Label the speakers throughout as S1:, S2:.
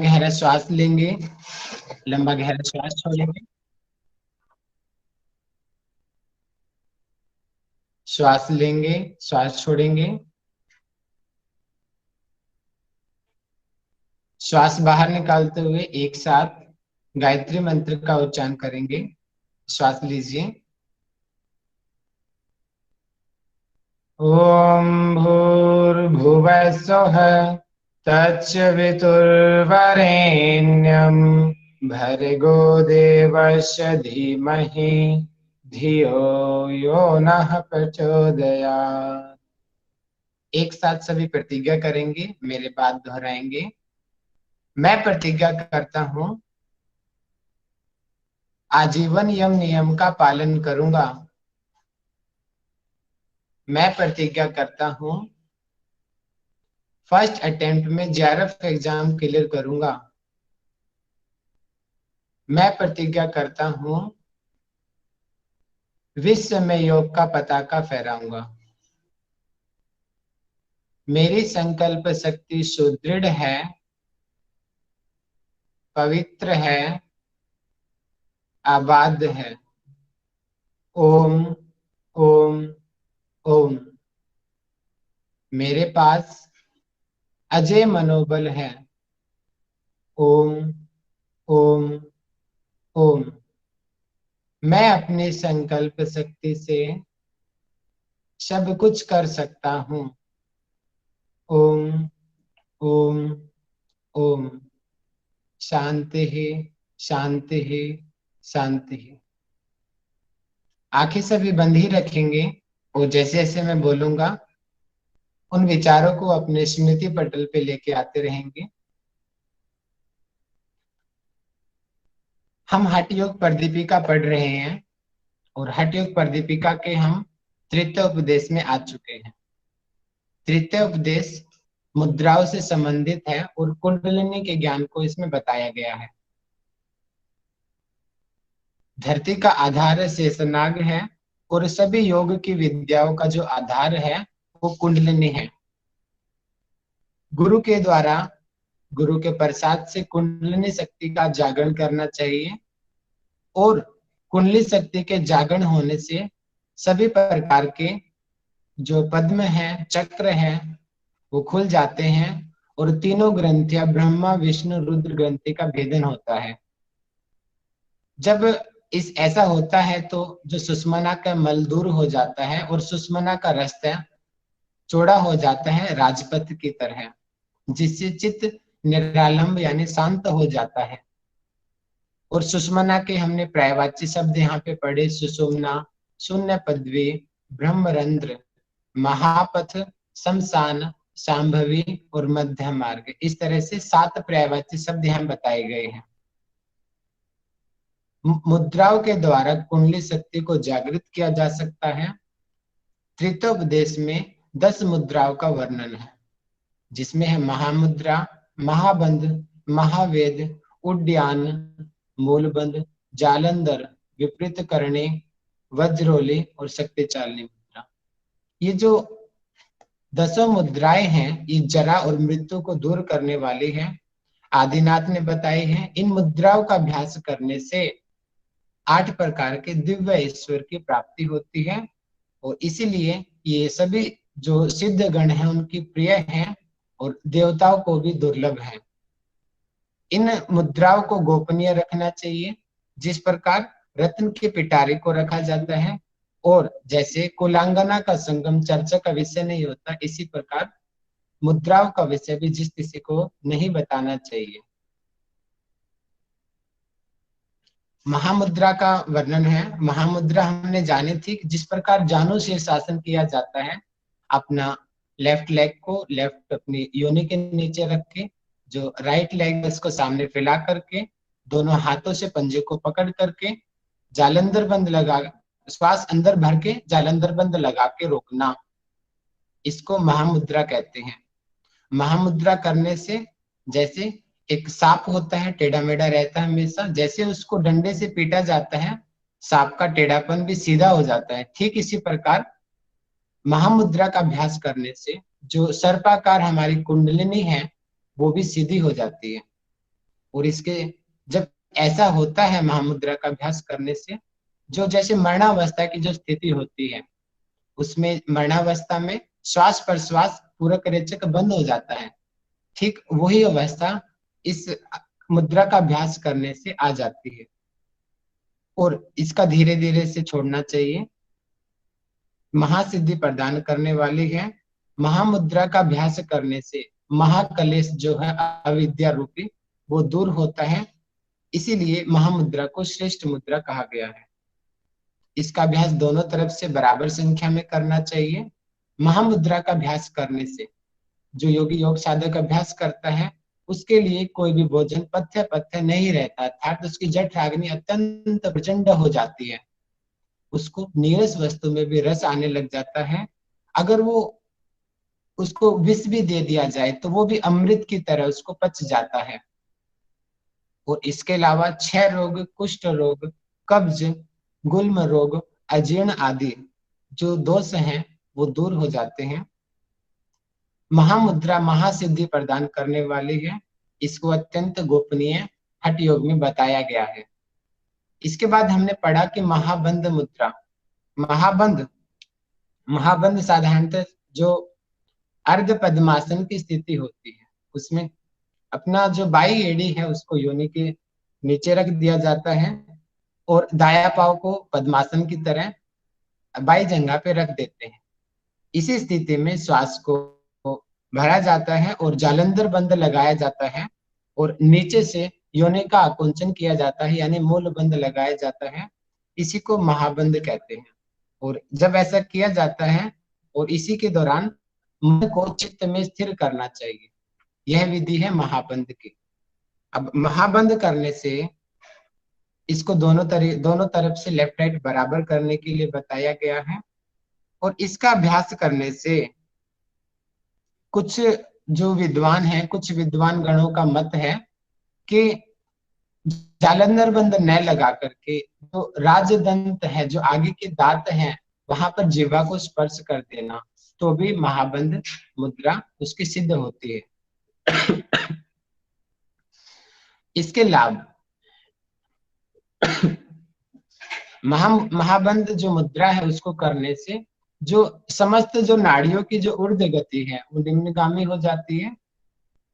S1: गहरा श्वास लेंगे, लंबा गहरा श्वास छोड़ेंगे, श्वास लेंगे, श्वास छोड़ेंगे, श्वास बाहर निकालते हुए एक साथ गायत्री मंत्र का उच्चारण करेंगे। श्वास लीजिए। ओम भूर्भुवः स्वः तत्सवितुर्वरेण्यं भर्गो देवस्य धीमहि धियो यो नः प्रचोदयात्। एक साथ सभी प्रतिज्ञा करेंगे, मेरे बाद दोहराएंगे। मैं प्रतिज्ञा करता हूं आजीवन यम नियम का पालन करूंगा। मैं प्रतिज्ञा करता हूं फर्स्ट अटेम्प्ट में जेआरएफ एग्जाम क्लियर करूंगा। मैं प्रतिज्ञा करता हूं विश्व में योग का पताका फहराऊंगा। मेरी संकल्प शक्ति सुदृढ़ है, पवित्र है, आबाद है। ओम ओम ओम। मेरे पास अजय मनोबल है। ओम ओम ओम। मैं अपनी संकल्प शक्ति से सब कुछ कर सकता हूँ। ओम ओम ओम। शांति ही शांति ही शांति ही। आंखें सभी बंद ही रखेंगे और जैसे जैसे मैं बोलूंगा उन विचारों को अपने स्मृति पटल पे लेके आते रहेंगे। हम हठ योग प्रदीपिका पढ़ रहे हैं और हठ योग प्रदीपिका के हम तृतीय उपदेश में आ चुके हैं। तृतीय उपदेश मुद्राओं से संबंधित है और कुंडलिनी के ज्ञान को इसमें बताया गया है। धरती का आधार शेषनाग है और सभी योग की विद्याओं का जो आधार है वो कुंडलिनी है। गुरु के द्वारा, गुरु के प्रसाद से कुंडलिनी शक्ति का जागरण करना चाहिए और कुंडली शक्ति के जागरण होने से सभी प्रकार के जो पद्म है, चक्र है, वो खुल जाते हैं और तीनों ग्रंथियां ब्रह्मा विष्णु रुद्र ग्रंथि का भेदन होता है। जब इस ऐसा होता है तो जो सुषुम्ना का मल दूर हो जाता है और सुषुम्ना का रास्ता चौड़ा हो जाता है राजपथ की तरह, जिससे चित्त निरालंब यानी शांत हो जाता है। और सुषुम्ना के हमने पर्यायवाची शब्द यहाँ पे पढ़े, सुषुम्ना, शून्य पदवी, ब्रह्मरंध्र, महापथ, शमशान, शांभवी और मध्य मार्ग। इस तरह से 7 पर्यायवाची शब्द यहाँ बताए गए हैं। मुद्राओं के द्वारा कुंडली शक्ति को जागृत किया जा सकता है। तृतीयोपदेश में 10 मुद्राओं का वर्णन है, जिसमें है महामुद्रा, महाबंध, महावेद, उड्डयन, मूलबंध, जालंधर, विपरीत करणे, वज्रोली और शक्तिचालिनी मुद्रा। ये जो 10 मुद्राएं हैं ये जरा और मृत्यु को दूर करने वाली हैं। आदिनाथ ने बताई हैं। इन मुद्राओं का अभ्यास करने से 8 प्रकार के दिव्य ईश्वर की प्राप्ति होती है और इसीलिए ये सभी जो सिद्ध गण हैं उनकी प्रिय हैं और देवताओं को भी दुर्लभ है। इन मुद्राओं को गोपनीय रखना चाहिए, जिस प्रकार रत्न के पिटारे को रखा जाता है और जैसे कुलांगना का संगम चर्चा का विषय नहीं होता, इसी प्रकार मुद्राओं का विषय भी जिस किसी को नहीं बताना चाहिए। महामुद्रा का वर्णन है। महामुद्रा हमने जानी थी, जिस प्रकार जानू शीर्षासन किया जाता है, अपना लेफ्ट लेग को लेफ्ट अपनी योनि के नीचे रख के, जो राइट लेग उसको सामने फैला करके, दोनों हाथों से पंजे को पकड़ करके जालंधर बंद लगा, श्वास अंदर भर के जालंधर बंद लगा के रोकना, इसको महामुद्रा कहते हैं। महामुद्रा करने से जैसे एक सांप होता है, टेढ़ा मेढ़ा रहता है हमेशा, जैसे उसको डंडे से पीटा जाता है सांप का टेढ़ापन भी सीधा हो जाता है, ठीक इसी प्रकार महामुद्रा का अभ्यास करने से जो सर्पाकार हमारी कुंडलिनी है वो भी सीधी हो जाती है। और इसके जब ऐसा होता है महामुद्रा का अभ्यास करने से, जो जैसे मरणावस्था की जो स्थिति होती है, उसमें मरणावस्था में श्वास प्रश्वास पूरक रेचक बंद हो जाता है, ठीक वही अवस्था इस मुद्रा का अभ्यास करने से आ जाती है। और इसका धीरे धीरे से छोड़ना चाहिए। महासिद्धि प्रदान करने वाली है। महामुद्रा का अभ्यास करने से महाकलेश जो है अविद्या रूपी, वो दूर होता है। इसीलिए महामुद्रा को श्रेष्ठ मुद्रा कहा गया है। इसका अभ्यास दोनों तरफ से बराबर संख्या में करना चाहिए। महामुद्रा का अभ्यास करने से जो योगी योग साधक अभ्यास करता है, उसके लिए कोई भी भोजन पथ्य पथ्य नहीं रहता, अर्थात उसकी जठराग्नि अत्यंत प्रचंड हो जाती है। उसको नीरस वस्तु में भी रस आने लग जाता है। अगर वो उसको विष भी दे दिया जाए तो वो भी अमृत की तरह उसको पच जाता है। और इसके अलावा 6 रोग, कुष्ठ रोग, कब्ज, गुल्म रोग, अजीर्ण आदि जो दोष हैं वो दूर हो जाते हैं। महामुद्रा महासिद्धि प्रदान करने वाली है। इसको अत्यंत गोपनीय हठ योग में बताया गया है। इसके बाद हमने पढ़ा कि महाबंध मुद्रा। महाबंध महाबंध साधारणतः जो अर्ध पद्मासन की स्थिति होती है, उसमें अपना जो बाई एड़ी है उसको योनि के नीचे रख दिया जाता है और दाया पाव को पद्मासन की तरह बाई जंघा पे रख देते हैं। इसी स्थिति में श्वास को भरा जाता है और जालंधर बंद लगाया जाता है और नीचे से योनि का आकुंचन किया जाता है, यानी मूल बंद लगाया जाता है। इसी को महाबंद कहते हैं। और जब ऐसा किया जाता है और इसी के दौरान मन को चित्त में स्थिर करना चाहिए, यह विधि है महाबंद की। अब महाबंद करने से इसको दोनों तरफ से लेफ्ट राइट बराबर करने के लिए बताया गया है। और इसका अभ्यास करने से कुछ जो विद्वान हैं, कुछ विद्वान गणों का मत है कि जालंधर बंद न लगा करके जो राजदंत है, जो आगे के दांत हैं, वहां पर जीवा को स्पर्श कर देना तो भी महाबंध मुद्रा उसकी सिद्ध होती है। इसके लाभ, महाबंध जो मुद्रा है उसको करने से जो समस्त जो नाड़ियों की जो ऊर्ध्व गति है वो निम्नगामी हो जाती है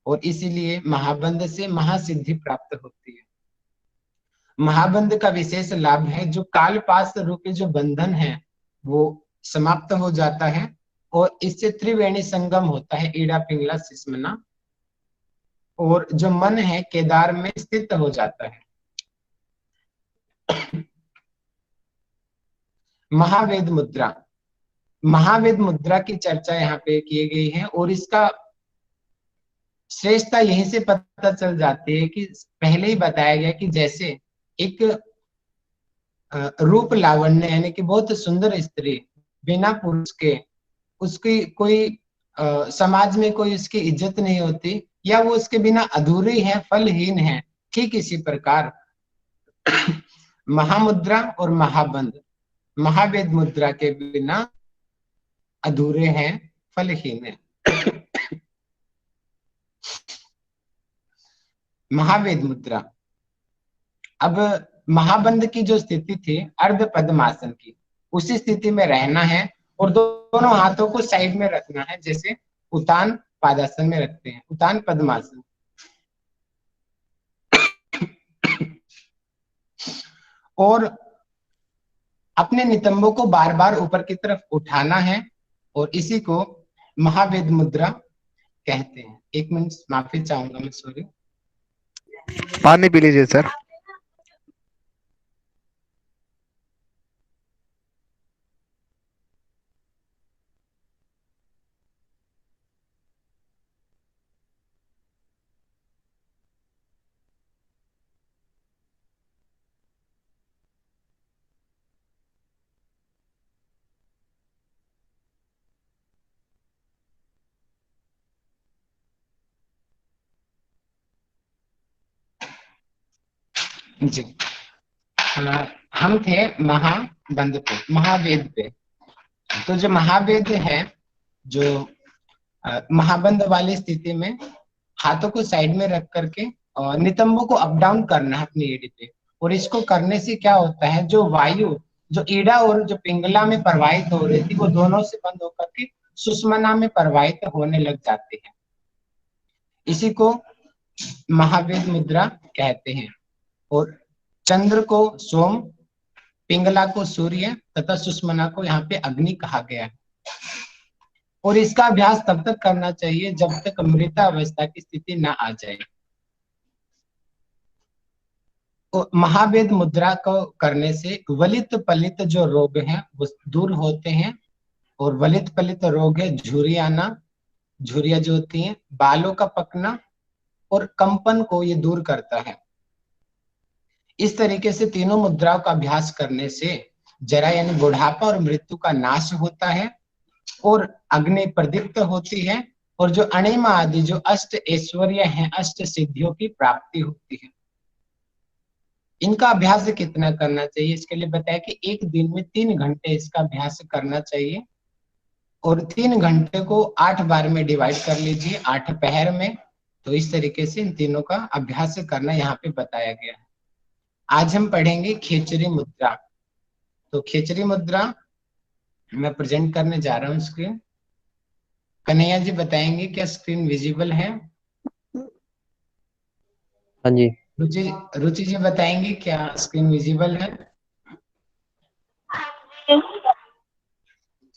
S1: और इसीलिए महाबंध से महासिद्धि प्राप्त होती है। महाबंध का विशेष लाभ है जो कालपाश रूपी जो बंधन है वो समाप्त हो जाता है और इससे त्रिवेणी संगम होता है, ईड़ा पिंगला सिस्मना, और जो मन है केदार में स्थित हो जाता है। महावेद मुद्रा, महावेद मुद्रा की चर्चा यहाँ पे की गई है और इसका श्रेष्ठता यहीं से पता चल जाती है कि पहले ही बताया गया कि जैसे एक रूप लावण्य यानी कि बहुत सुंदर स्त्री बिना पुरुष के उसकी कोई समाज में कोई उसकी इज्जत नहीं होती, या वो उसके बिना अधूरी है, फलहीन है, ठीक इसी प्रकार महामुद्रा और महाबंध महावेद मुद्रा के बिना अधूरे हैं, फलहीन है। महावेद मुद्रा, अब महाबंध की जो स्थिति थी अर्ध पद्मासन की, उसी स्थिति में रहना है और दोनों हाथों को साइड में रखना है, जैसे उतान पादासन में रखते हैं, उतान पद्मासन। और अपने नितंबों को बार बार ऊपर की तरफ उठाना है और इसी को महावेद मुद्रा कहते हैं। 1 मिनट माफी चाहूंगा मैं, सॉरी।
S2: पानी पी लीजिए सर।
S1: जी, हम थे महाबंध पे, महावेद पे। तो जो महावेद है, जो महाबंध वाली स्थिति में हाथों को साइड में रख करके नितंबों को अप डाउन करना है अपनी एड़ी पे। और इसको करने से क्या होता है, जो वायु जो ईड़ा और जो पिंगला में प्रवाहित हो रही थी वो दोनों से बंद होकर के सुषुम्ना में प्रवाहित होने लग जाते हैं। इसी को महावेद मुद्रा कहते हैं। और चंद्र को सोम, पिंगला को सूर्य तथा सुषुम्ना को यहाँ पे अग्नि कहा गया है। और इसका अभ्यास तब तक करना चाहिए जब तक मृतावस्था की स्थिति ना आ जाए। तो महावेद मुद्रा को करने से वलित पलित जो रोग हैं वो दूर होते हैं। और वलित पलित रोग है झुर्रियाना, झुर्रियां जो होती हैं, बालों का पकना और कंपन को ये दूर करता है। इस तरीके से तीनों मुद्राओं का अभ्यास करने से जरा यानी बुढ़ापा और मृत्यु का नाश होता है और अग्नि प्रदीप्त होती है। और जो अणिमा आदि जो अष्ट ऐश्वर्य हैं, अष्ट सिद्धियों की प्राप्ति होती है। इनका अभ्यास कितना करना चाहिए, इसके लिए बताया कि एक दिन में 3 घंटे इसका अभ्यास करना चाहिए। और 3 घंटे को 8 बार में डिवाइड कर लीजिए, 8 पहर में। तो इस तरीके से इन तीनों का अभ्यास करना यहाँ पे बताया गया है। आज हम पढ़ेंगे खेचरी मुद्रा। तो खेचरी मुद्रा मैं प्रेजेंट करने जा रहा हूँ स्क्रीन। कन्हैया जी बताएंगे क्या स्क्रीन विजिबल है?
S2: हाँ जी।
S1: रुचि रुचि जी बताएंगे क्या स्क्रीन विजिबल है?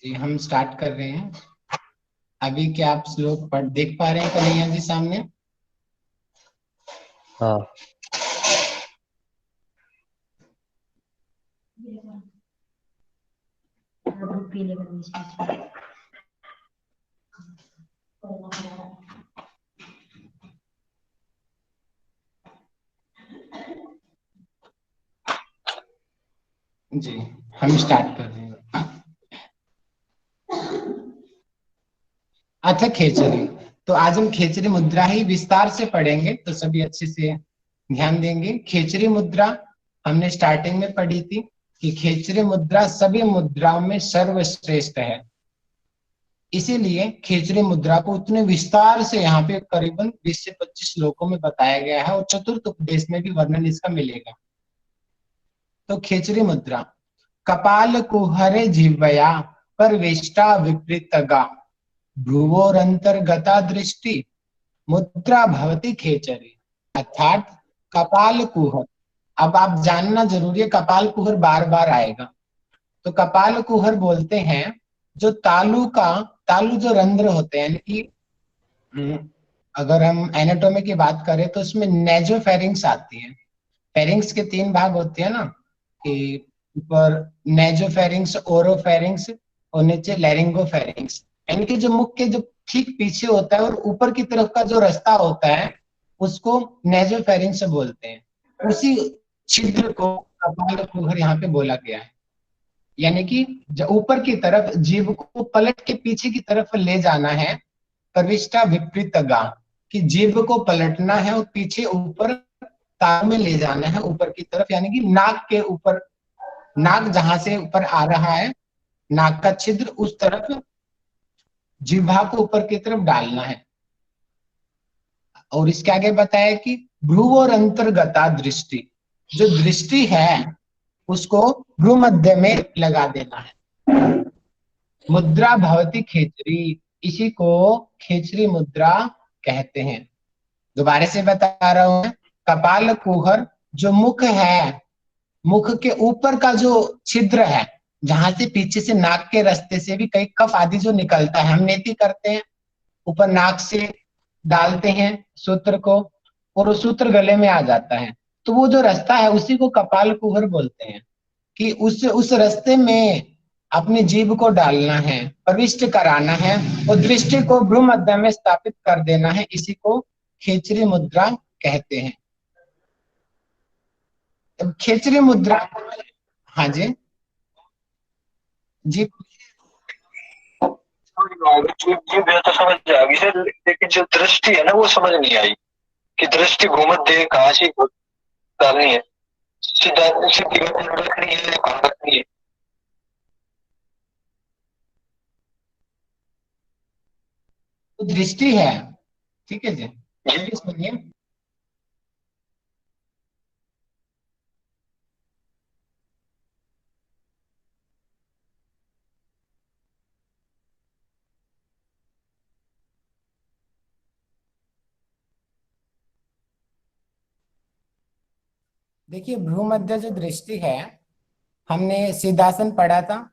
S1: जी हम स्टार्ट कर रहे हैं अभी। क्या आप लोग पढ़ देख पा रहे हैं कन्हैया जी सामने?
S2: हाँ।
S1: जी हम स्टार्ट कर रहे हैं। अच्छा खेचरी, तो आज हम खेचरी मुद्रा ही विस्तार से पढ़ेंगे, तो सभी अच्छे से ध्यान देंगे। खेचरी मुद्रा हमने स्टार्टिंग में पढ़ी थी कि खेचरी मुद्रा सभी मुद्राओं में सर्वश्रेष्ठ है। इसीलिए खेचरी मुद्रा को उतने विस्तार से यहाँ पे करीबन 20 से 25 श्लोकों में बताया गया है और चतुर्थ उपदेश में भी वर्णन इसका मिलेगा। तो खेचरी मुद्रा, कपाल कुहरे जिह्वया परवेष्टा विपरीतगा भ्रुवोरंतर्गता दृष्टि मुद्रा भवती खेचरी। अर्थात कपाल कुहर, अब आप जानना जरूरी है कपाल कुहर बार बार आएगा। तो कपाल कुहर बोलते हैं जो तालु जो रंध्र होते हैं, यानी कि अगर हम एनाटोमी की बात करें तो उसमें नेजोफेरिंग्स आती है। फेरिंग्स के 3 भाग होते हैं ना, कि ऊपर नेजोफेरिंग्स, ओरोफेरिंग्स और नीचे लैरिंगोफेरिंग्स। यानी कि जो मुख के जो ठीक पीछे होता है और ऊपर की तरफ का जो रास्ता होता है उसको नेजोफेरिंग्स बोलते हैं। उसी छिद्र को कपाल कुहर यहाँ पे बोला गया है। यानी कि जो ऊपर की तरफ जीभ को पलट के पीछे की तरफ ले जाना है, प्रविष्टा विपरीतगा, कि जीभ को पलटना है और पीछे ऊपर तार में ले जाना है ऊपर की तरफ। यानी कि नाक के ऊपर, नाक जहां से ऊपर आ रहा है, नाक का छिद्र उस तरफ जिह्वा को ऊपर की तरफ डालना है। और इसके आगे बताया कि भ्रुव और अंतर्गता दृष्टि, जो दृष्टि है उसको भ्रू मध्य में लगा देना है। मुद्रा भवती खेचरी, इसी को खेचरी मुद्रा कहते हैं। दोबारा से बता रहा हूं, कपाल कुहर जो मुख है, मुख के ऊपर का जो छिद्र है, जहां से पीछे से नाक के रास्ते से भी कई कफ आदि जो निकलता है, हम नेति करते हैं, ऊपर नाक से डालते हैं सूत्र को और वो सूत्र गले में आ जाता है। तो वो जो रास्ता है उसी को कपाल कुहर बोलते हैं। कि उस रास्ते में अपनी जीभ को डालना है, प्रविष्ट कराना है और दृष्टि को भ्रू मध्य में स्थापित कर देना है। इसी को खेचरी मुद्रा कहते हैं। अब खेचरी मुद्रा, हाँ जी जी।
S3: ये बात तो समझ आ गई सर, लेकिन जो दृष्टि है ना वो समझ नहीं आई कि दृष्टि भूमध्य कहाँ से डालनी है, सीधा सीधी रखनी है, कहाँ रखनी है?
S1: तो दृष्टि है, ठीक है जी, सुनिए। देखिए भ्रूमध्य जो दृष्टि है, हमने सिद्धासन पढ़ा था।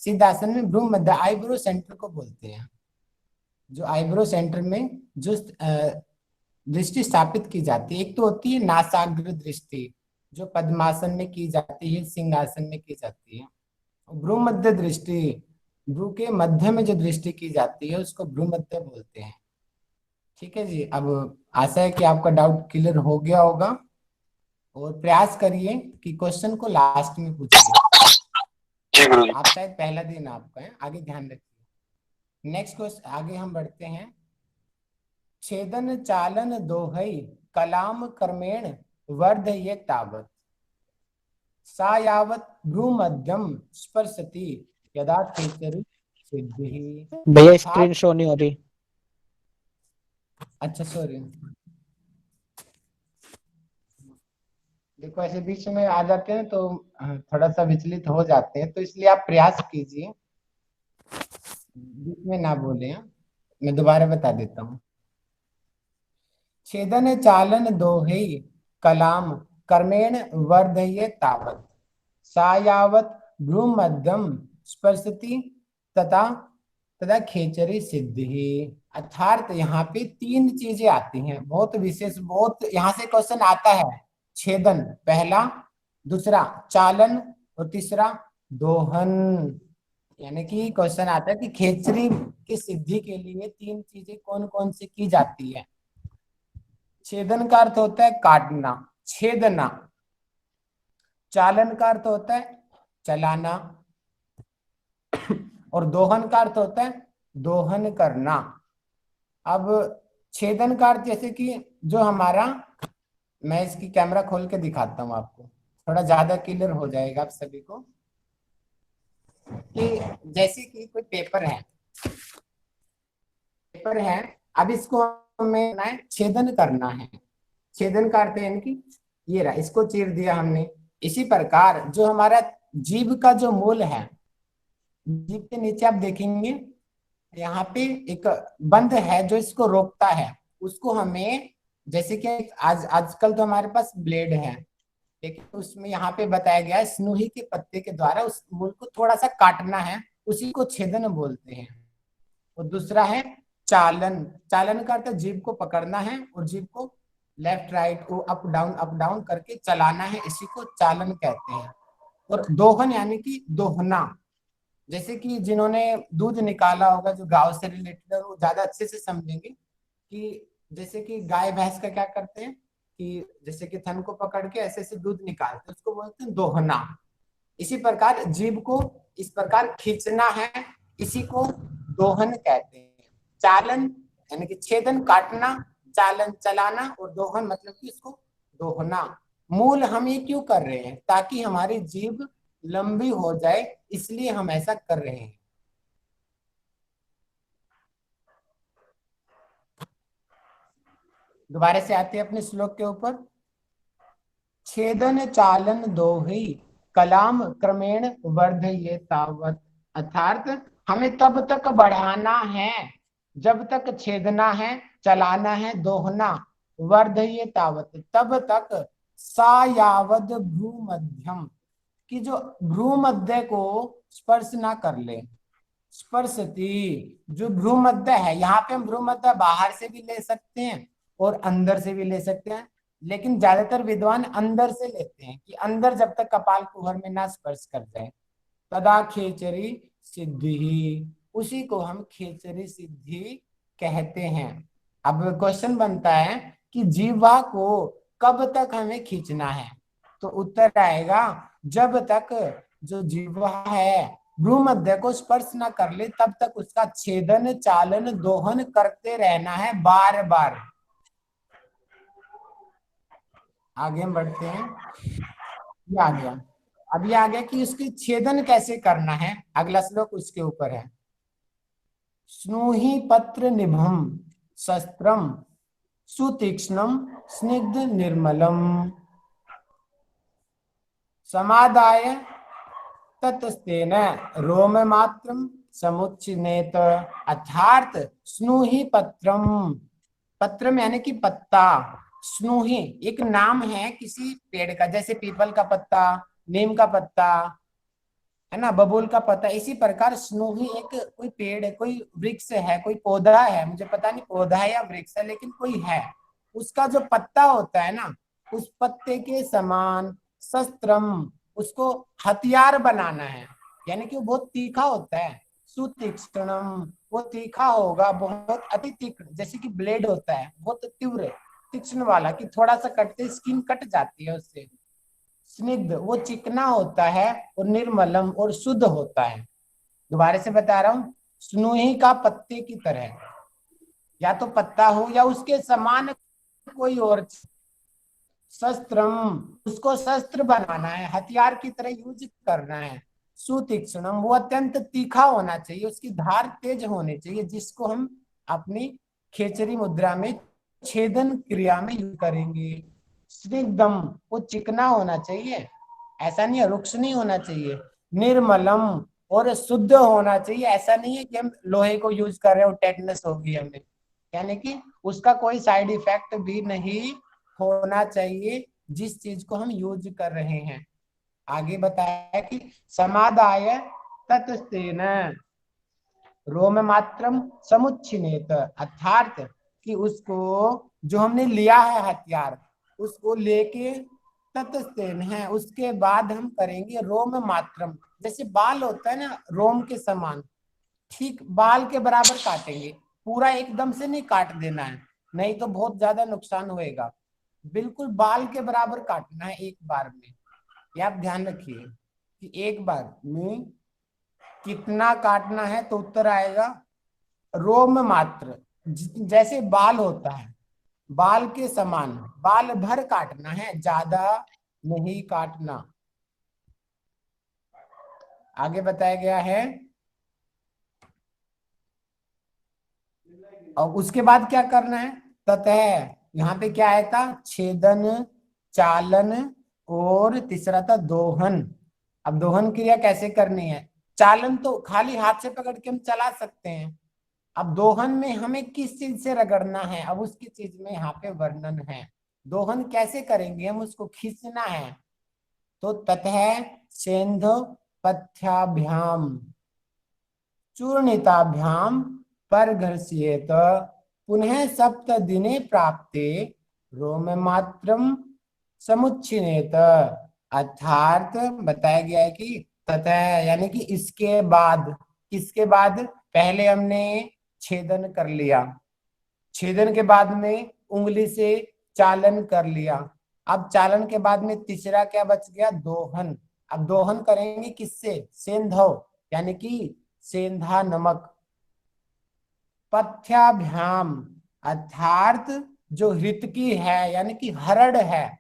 S1: सिद्धासन में भ्रूमध्य आईब्रो सेंटर को बोलते हैं। जो आईब्रो सेंटर में जो दृष्टि स्थापित की जाती है, एक तो होती है नासाग्र दृष्टि जो पद्मासन में की जाती है, सिंहासन में की जाती है। भ्रूमध्य दृष्टि, भ्रू के मध्य में जो दृष्टि की जाती है उसको भ्रूमध्य बोलते हैं। ठीक है जी, अब आशा है कि आपका डाउट क्लियर हो गया होगा, और प्रयास करिए कि क्वेश्चन को लास्ट में पूछिए।
S3: जी गुरुजी।
S1: आप शायद पहला दिन आपका है, आगे ध्यान रखिए। नेक्स्ट क्वेश्चन, आगे हम बढ़ते हैं। छेदन चालन दोहई कलाम क्रमेण वर्धये तावत सा यावत भ्रूमध्यम स्पर्शति यदा खेचरी सिद्धि।
S2: भैया स्क्रीन शो नहीं हो रही।
S1: अच्छा सॉरी, देखो ऐसे बीच में आ जाते हैं तो थोड़ा सा विचलित हो जाते हैं, तो इसलिए आप प्रयास कीजिए बीच में ना बोले। मैं दोबारा बता देता हूँ। छेदन चालन दोहे कलाम कर्मेण वर्धये तावत सा यावत भ्रूमध्यम स्पर्शति तथा तथा खेचरी सिद्धि। अर्थात यहाँ पे तीन चीजें आती हैं, बहुत विशेष, बहुत यहाँ से क्वेश्चन आता है। छेदन पहला, दूसरा चालन, और तीसरा दोहन। यानी कि क्वेश्चन आता है कि खेचरी की सिद्धि के लिए तीन चीजें कौन कौन सी की जाती है। छेदन का अर्थ होता है काटना, छेदना। चालन का अर्थ होता है चलाना, और दोहन का अर्थ होता है दोहन करना। अब छेदन का अर्थ जैसे कि जो हमारा, मैं इसकी कैमरा खोल के दिखाता हूं आपको, थोड़ा ज्यादा क्लियर हो जाएगा आप सभी को। कि जैसे कि कोई पेपर है, पेपर है, अब इसको हमें छेदन करना है। छेदन का अर्थ यानी कि ये रहा, इसको चीर दिया हमने। इसी प्रकार जो हमारा जीभ का जो मूल है, जीभ के नीचे आप देखेंगे यहाँ पे एक बंध है जो इसको रोकता है, उसको हमें, जैसे कि आजकल तो हमारे पास ब्लेड है, लेकिन उसमें यहाँ पे बताया गया है स्नूही के पत्ते के द्वारा उस मूल को थोड़ा सा काटना है, उसी को छेदन बोलते हैं। और दूसरा है चालन। चालन का अर्थ जीभ को पकड़ना है और जीभ को लेफ्ट राइट को अप डाउन करके चलाना है, इसी को चालन कहते हैं। और दोहन यानी कि दोहना, जैसे कि जिन्होंने दूध निकाला होगा, जो गांव से रिलेटेड है, वो ज्यादा अच्छे से समझेंगे कि जैसे कि गाय भैंस का क्या करते हैं कि जैसे कि थन को पकड़ के ऐसे ऐसे दूध निकालते हैं, उसको बोलते हैं दोहना। इसी प्रकार जीभ को इस प्रकार खींचना है, इसी को दोहन कहते हैं। चालन यानी कि छेदन काटना, चालन चलाना, और दोहन मतलब कि इसको दोहना। मूल हम ये क्यों कर रहे हैं? ताकि हमारी जीभ लंबी हो जाए, इसलिए हम ऐसा कर रहे हैं। दोबारा से आते हैं अपने श्लोक के ऊपर। छेदन चालन दोही कलाम क्रमेण वर्धये तावत। अर्थात हमें तब तक बढ़ाना है जब तक छेदना है, चलाना है, दोहना, वर्धये तावत, तब तक सा यावद भ्रूमध्यम, कि जो भ्रूमध्य को स्पर्श ना कर ले। स्पर्शति, जो भ्रूमध्य है, यहाँ पे हम भ्रूमध्य बाहर से भी ले सकते हैं और अंदर से भी ले सकते हैं, लेकिन ज्यादातर विद्वान अंदर से लेते हैं कि अंदर जब तक कपाल कुहर में ना स्पर्श कर जाए। तदा खेचरी सिद्धि, उसी को हम खेचरी सिद्धि कहते हैं। अब क्वेश्चन बनता है कि जीवा को कब तक हमें खींचना है, तो उत्तर आएगा जब तक जो जीवा है भ्रूमध्य को स्पर्श न कर ले, तब तक उसका छेदन चालन दोहन करते रहना है बार बार। आगे हम बढ़ते हैं। ये आ गया, अब ये आ गया कि उसकी छेदन कैसे करना है। अगला श्लोक उसके ऊपर है। स्नूहि पत्र निभम शस्त्रम सुतीक्ष्णम स्निग्ध निर्मलम समादाय ततस्तेन रोम मात्रम समुच्चिनेत। अर्थात स्नूहि पत्रम, पत्रम यानी कि पत्ता, स्नूही एक नाम है किसी पेड़ का, जैसे पीपल का पत्ता, नीम का पत्ता, है ना, बबूल का पत्ता। इसी प्रकार स्नूही एक कोई पेड़ है, कोई वृक्ष है, कोई पौधा है, मुझे पता नहीं पौधा है या वृक्ष है, लेकिन कोई है। उसका जो पत्ता होता है ना, उस पत्ते के समान शस्त्रम, उसको हथियार बनाना है। यानी कि वो बहुत तीखा होता है। सुतीक्ष्णम, वो तीखा होगा, बहुत अति तीक्ष्ण, जैसे कि ब्लेड होता है, बहुत तीव्र तीक्ष्ण वाला, कि थोड़ा सा कटते स्किन कट जाती है उससे। स्निग्ध, वो चिकना होता है, और निर्मलम, और शुद्ध होता है। दोबारा से बता रहा हूँ, स्नूही का पत्ते की तरह, या तो पत्ता हो या उसके समान कोई और। शस्त्रम, उसको शस्त्र बनाना है, हथियार की तरह यूज करना है। सुतीक्ष्णम, वो अत्यंत तीखा होना चाहिए, उसकी धार तेज होनी चाहिए, जिसको हम अपनी खेचरी मुद्रा में छेदन क्रिया में यूज करेंगे। स्निग्धम, वो चिकना होना चाहिए, ऐसा नहीं है, रुक्ष नहीं होना चाहिए। निर्मलम, और शुद्ध होना चाहिए, ऐसा नहीं है कि हम लोहे को यूज कर रहे हो टेटनस होगी हमें, यानी कि उसका कोई साइड इफेक्ट भी नहीं होना चाहिए जिस चीज को हम यूज कर रहे हैं। आगे बताया कि समादाय ततस्तेन रोम मात्रम समुच्छिनेत, अर्थात कि उसको, जो हमने लिया है हथियार, उसको लेके ततस्तेन है, उसके बाद हम करेंगे रोम मात्रम, जैसे बाल होता है ना रोम के समान, ठीक बाल के बराबर काटेंगे। पूरा एकदम से नहीं काट देना है, नहीं तो बहुत ज्यादा नुकसान होएगा। बिल्कुल बाल के बराबर काटना है एक बार में। ये आप ध्यान रखिए कि एक बार में कितना काटना है, तो उत्तर आएगा रोम मात्र, जैसे बाल होता है, बाल के समान बाल भर काटना है, ज्यादा नहीं काटना। आगे बताया गया है, और उसके बाद क्या करना है, ततः, यहाँ पे क्या आया था, छेदन, चालन, और तीसरा था दोहन। अब दोहन क्रिया कैसे करनी है, चालन तो खाली हाथ से पकड़ के हम चला सकते हैं, अब दोहन में हमें किस चीज से रगड़ना है, अब उसकी चीज में यहाँ पे वर्णन है। दोहन कैसे करेंगे, हम उसको खींचना है, तो ततः सेंधो पथ्याभ्याम चूर्णिताभ्याम परघर्षयेत पुनः सप्त दिने प्राप्ते रोम मात्रम समुच्छिनेत, अर्थात बताया गया है कि ततः यानी कि इसके बाद, किसके बाद, पहले हमने छेदन कर लिया, छेदन के बाद में उंगली से चालन कर लिया, अब चालन के बाद में तीसरा क्या बच गया, दोहन। अब दोहन करेंगे किससे, सेंधव, यानी कि सेंधा नमक, पथ्याभ्याम, अर्थात जो हृतकी है, यानी कि हरड़ है,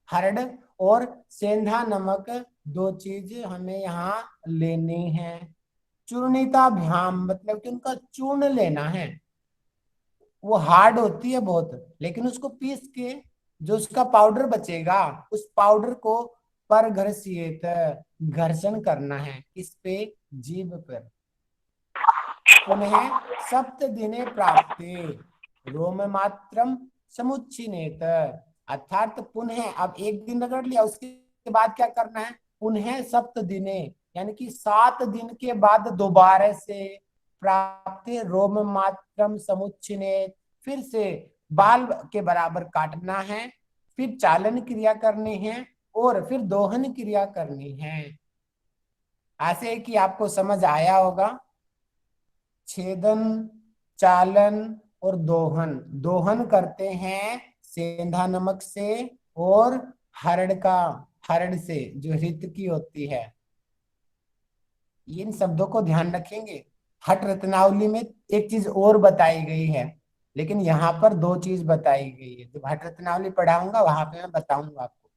S1: हरड़ और सेंधा नमक, दो चीज हमें यहाँ लेनी है। चूर्णिताभ्याम, मतलब कि उनका चूर्ण लेना है, वो हार्ड होती है बहुत, लेकिन उसको पीस के जो उसका पाउडर बचेगा, उस पाउडर को पर घर्षित, घर्षण करना है, इस पे, जीभ पर। पुनः सप्त दिने प्राप्ते रोम मात्रम समुच्छिनेत, अर्थात पुनः, अब एक दिन रगड़ लिया, उसके बाद क्या करना है, पुनः सप्त दिने, यानी कि 7 दिन के बाद दोबारा से प्राप्त रोम मात्रम समुच्छिनेत, फिर से बाल के बराबर काटना है, फिर चालन क्रिया करनी है, और फिर दोहन क्रिया करनी है। ऐसे कि आपको समझ आया होगा। छेदन, चालन और दोहन, दोहन करते हैं सेंधा नमक से और हरड़ से, जो हृत की होती है। इन शब्दों को ध्यान रखेंगे। हठ रत्नावली में एक चीज और बताई गई है, लेकिन यहाँ पर दो चीज बताई गई है, जब हठ रत्नावली पढ़ाऊंगा वहां पे मैं बताऊंगा आपको।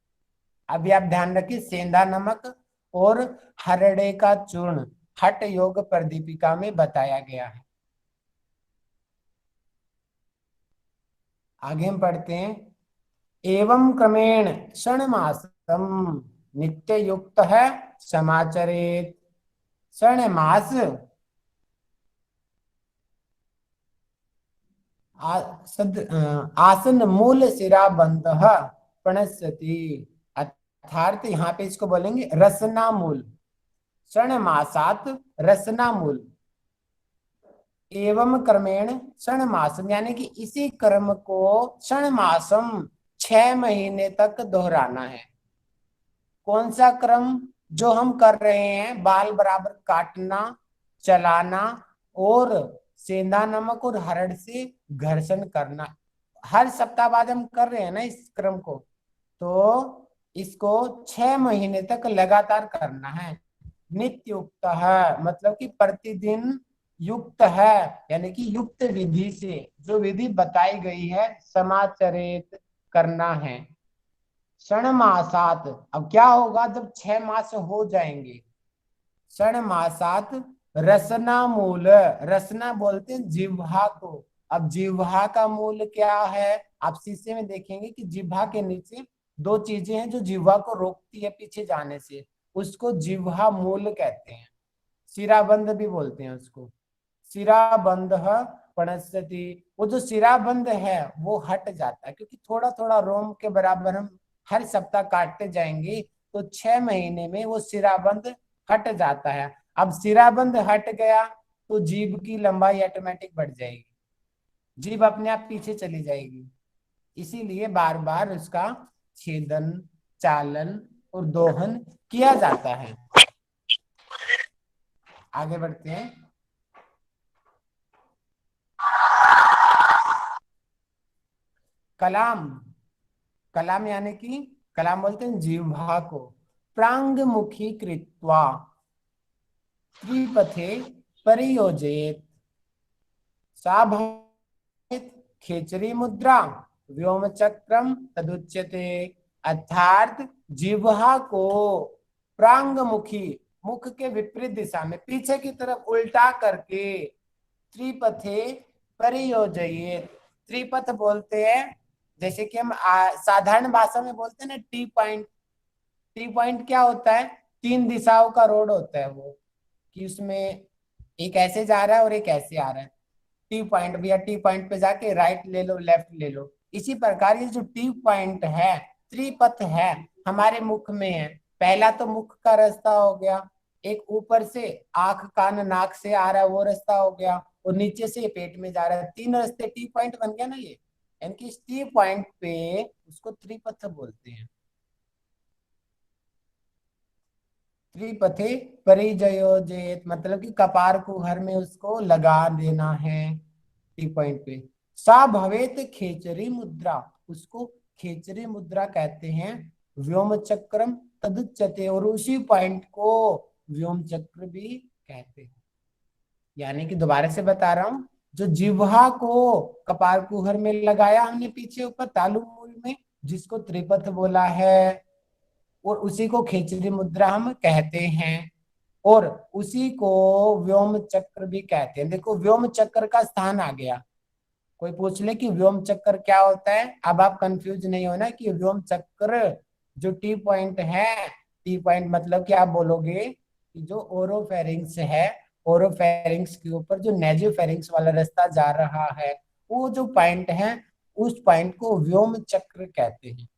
S1: अभी आप ध्यान रखिए, सेंधा नमक और हरड़े का चूर्ण हठ योग प्रदीपिका में बताया गया है। आगे हम पढ़ते हैं, एवं क्रमेण षण्मासम नित्य युक्त है समाचरेत। षण्मास, आसन मूल सिरा बंध प्रणश्यति, अर्थात यहाँ पे इसको बोलेंगे रसना मूल। क्षण मासात रसना मूल एवं क्रमेण क्षण मासम, यानी कि इसी कर्म को क्षण मासम 6 महीने तक दोहराना है। कौन सा क्रम? जो हम कर रहे हैं, बाल बराबर काटना, चलाना और सेंधा नमक और हरड़ से घर्षण करना, हर सप्ताह बाद हम कर रहे हैं ना इस क्रम को, तो इसको 6 महीने तक लगातार करना है। नित्य युक्त है मतलब कि प्रतिदिन युक्त है, यानी कि युक्त विधि से, जो विधि बताई गई है समाचरित करना है। क्षण मासात, अब क्या होगा जब 6 मास हो जाएंगे? क्षण मासात रसना मूल, रसना बोलते हैं जिह्वा को। अब जिह्वा का मूल क्या है? आप शीशे में देखेंगे कि जिह्वा के नीचे 2 चीजें हैं जो जिह्वा को रोकती है पीछे जाने से, उसको जिह्वा मूल कहते हैं। शिराबंध भी बोलते हैं उसको। शिराबंध प्रणश्यति, वो जो शिराबंध है वो हट जाता है, क्योंकि थोड़ा थोड़ा रोम के बराबर हम हर सप्ताह काटते जाएंगे तो 6 महीने में वो शिराबंध हट जाता है। अब शिराबंध हट गया तो जीभ की लंबाई ऑटोमेटिक बढ़ जाएगी, जीभ अपने आप पीछे चली जाएगी। इसीलिए बार बार उसका छेदन, चालन और दोहन किया जाता है। आगे बढ़ते हैं। कलाम, कलाम यानी कि कलाम बोलते हैं जिह्वा को। प्रांग मुखी कृत्वा त्रिपथे परियोजयेत, साभवेत खेचरी मुद्रा व्योम चक्रम तदुच्यते, अर्थात जिह्वा को प्रांग मुखी, मुख के विपरीत दिशा में पीछे की तरफ उल्टा करके त्रिपथे परियोजयेत, त्रिपथ बोलते हैं, जैसे कि हम साधारण भाषा में बोलते हैं ना टी पॉइंट। टी पॉइंट क्या होता है? 3 दिशाओं का रोड होता है वो, कि उसमें एक ऐसे जा रहा है और एक ऐसे आ रहा है। टी पॉइंट, भैया टी पॉइंट पे जाके राइट ले लो, लेफ्ट ले लो। इसी प्रकार ये जो टी पॉइंट है, त्रिपथ है, हमारे मुख में है। पहला तो मुख का रास्ता हो गया, एक ऊपर से आंख कान नाक से आ रहा है वो रास्ता हो गया, और नीचे से पेट में जा रहा है। 3 रास्ते टी पॉइंट बन गया ना ये, यानी कि इस टी पॉइंट पे उसको त्रिपथ बोलते हैं। त्रिपथे परिजयोजेत मतलब कि कपार कुहर में उसको लगा देना है टी पॉइंट पे। सा भवेत खेचरी मुद्रा, उसको खेचरी मुद्रा कहते हैं। व्योम चक्रम तदुच्यते, और उसी पॉइंट को व्योम चक्र भी कहते हैं। यानी कि दोबारा से बता रहा हूं, जो जिह्वा को कपार कुहर में लगाया हमने पीछे ऊपर तालु मूल में, जिसको त्रिपथ बोला है, और उसी को खेचरी मुद्रा हम कहते हैं, और उसी को व्योम चक्र भी कहते हैं। देखो व्योम चक्र का स्थान आ गया। कोई पूछ ले कि व्योम चक्र क्या होता है, अब आप कंफ्यूज नहीं होना कि व्योम चक्र जो टी पॉइंट है, टी पॉइंट मतलब कि आप बोलोगे कि जो ओरोफेरिंक्स है, ओरोफेरिंक्स के ऊपर जो नेजोफेरिंक्स वाला रास्ता जा रहा है, वो जो पॉइंट है उस पॉइंट को व्योम चक्र कहते हैं।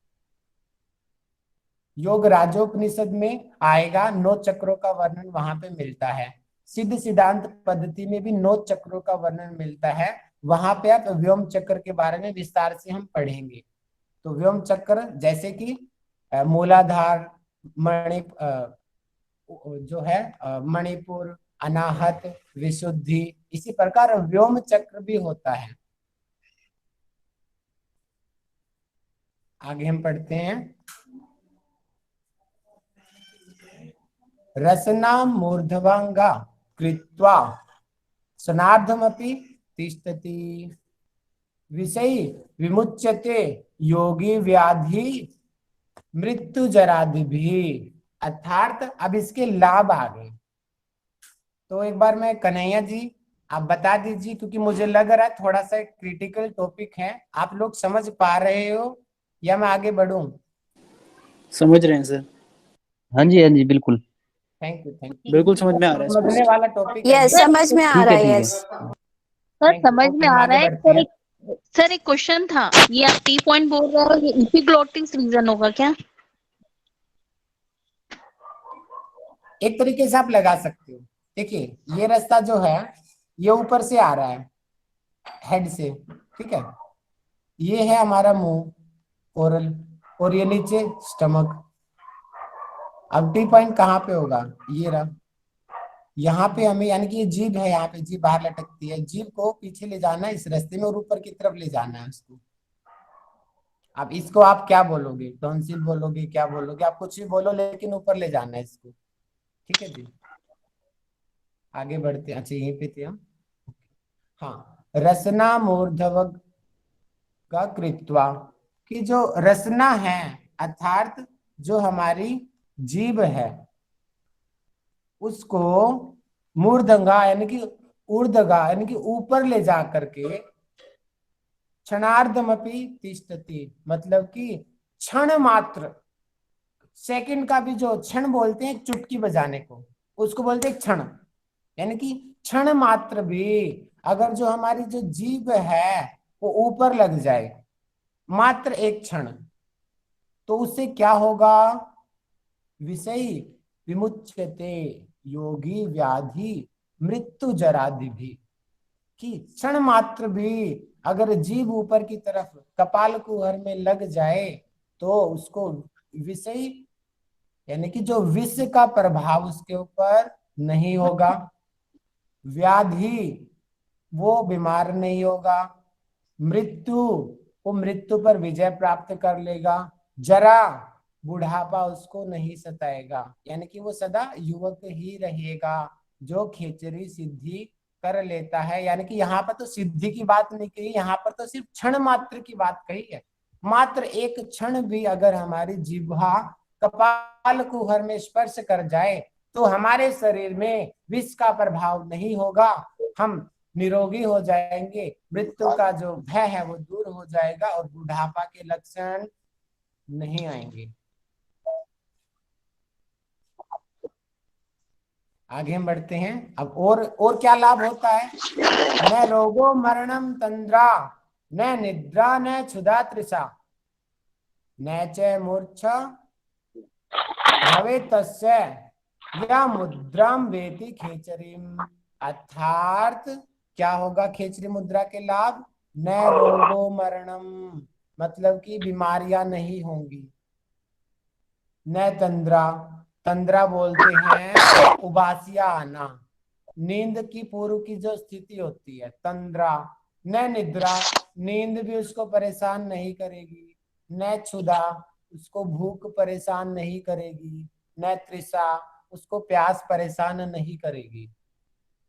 S1: योग राजोपनिषद में आएगा, 9 चक्रों का वर्णन वहां पे मिलता है। सिद्ध सिद्धांत पद्धति में भी 9 चक्रों का वर्णन मिलता है, वहां पे आप व्योम चक्र के बारे में विस्तार से हम पढ़ेंगे। तो व्योम चक्र जैसे कि मूलाधार, मणि जो है मणिपुर, अनाहत, विशुद्धि, इसी प्रकार व्योम चक्र भी होता है। आगे हम पढ़ते हैं। रसना मूर्धवांगा कृत्वा स्नार्धमपि तिष्ठति, विषय विमुच्यते योगी व्याधि मृत्यु जरादि भी, अर्थात अब इसके लाभ आ गए। तो एक बार मैं कन्हैया जी आप बता दीजिए, क्योंकि मुझे लग रहा है थोड़ा सा क्रिटिकल टॉपिक है। आप लोग समझ पा रहे हो या मैं आगे बढ़ूं?
S4: समझ रहे हैं सर।
S2: हाँ जी बिल्कुल।
S1: थैंक यू
S4: बिल्कुल समझ में आ रहा है।
S1: समझने वाला टॉपिक
S5: यस, समझ में आ
S2: ठीक
S5: रहा
S2: है
S5: है।
S2: ठीक है।
S5: यस
S6: सर समझ में आ रहा है, पर
S5: सर एक क्वेश्चन था, ये आप टी पॉइंट बोल रहे हो, ये इपिग्लोटिस रीजन होगा क्या?
S1: एक तरीके से आप लगा सकते हो। देखिए ये रास्ता जो है ये ऊपर से आ रहा है हेड से, ठीक है, ये है हमारा मुंह, ओरल, और ये नीचे स्टमक। अब टी पॉइंट कहाँ पे होगा? ये रहा, यहाँ पे हमें, यानी कि ये जीभ है, यहाँ पे जीभ बाहर लटकती है, जीभ को पीछे ले जाना है इस रास्ते में और ऊपर की तरफ ले जाना है उसको। अब इसको आप क्या बोलोगे? टॉन्सिल बोलोगे, क्या बोलोगे? आप कुछ भी बोलो, लेकिन ऊपर ले जाना है इसको, ठीक है जी। आगे बढ़ते हैं। अच्छा यहीं पे थे हम। हाँ, रसना मूर्धवग का कृत्वा, कि जो रसना है अर्थात जो हमारी जीभ है उसको मूर्धंगा यानी कि ऊर्धगा यानी कि ऊपर ले जा करके क्षणार्धमपि तिष्ठति, मतलब कि क्षण मात्र, सेकंड का भी जो क्षण बोलते हैं चुटकी बजाने को, उसको बोलते हैं क्षण, यानी कि क्षण मात्र भी अगर जो हमारी जो जीभ है वो ऊपर लग जाए मात्र एक क्षण, तो उससे क्या होगा? विषयी विमुच्यते योगी व्याधि मृत्यु जरादि भी, कि क्षण मात्र भी अगर जीभ ऊपर की तरफ कपाल कुहर में लग जाए तो उसको विषयी यानी कि जो विष का प्रभाव उसके ऊपर नहीं होगा, व्याधि वो बीमार नहीं होगा, मृत्यु वो मृत्यु पर विजय प्राप्त कर लेगा, जरा बुढ़ापा उसको नहीं सताएगा, यानी कि वो सदा युवक ही रहेगा जो खेचरी सिद्धि कर लेता है। यानी कि यहाँ पर तो सिद्धि की बात नहीं कही, यहाँ पर तो सिर्फ क्षण मात्र की बात कही है। मात्र एक क्षण भी अगर हमारी जिह्वा कपाल कुहर में स्पर्श कर जाए तो हमारे शरीर में विष का प्रभाव नहीं होगा, हम निरोगी हो जाएंगे, मृत्यु का जो भय है वो दूर हो जाएगा और बुढ़ापा के लक्षण नहीं आएंगे। आगे हम बढ़ते हैं। अब और क्या लाभ होता है? न रोगो मरणम तंद्रा न निद्रा न क्षुधा तृषा न च मूर्छा भवे तस्य या मुद्राम वेति खेचरीम, अर्थात क्या होगा खेचरी मुद्रा के लाभ? न रोगो मरणम, मतलब कि बीमारियां नहीं होंगी, न तंद्रा, तंद्रा बोलते हैं उबासिया आना, नींद की पूर्व की जो स्थिति होती है तंद्रा, न निद्रा, नींद भी उसको परेशान नहीं करेगी, न क्षुधा, उसको भूख परेशान नहीं करेगी, न तृषा, उसको प्यास परेशान नहीं करेगी,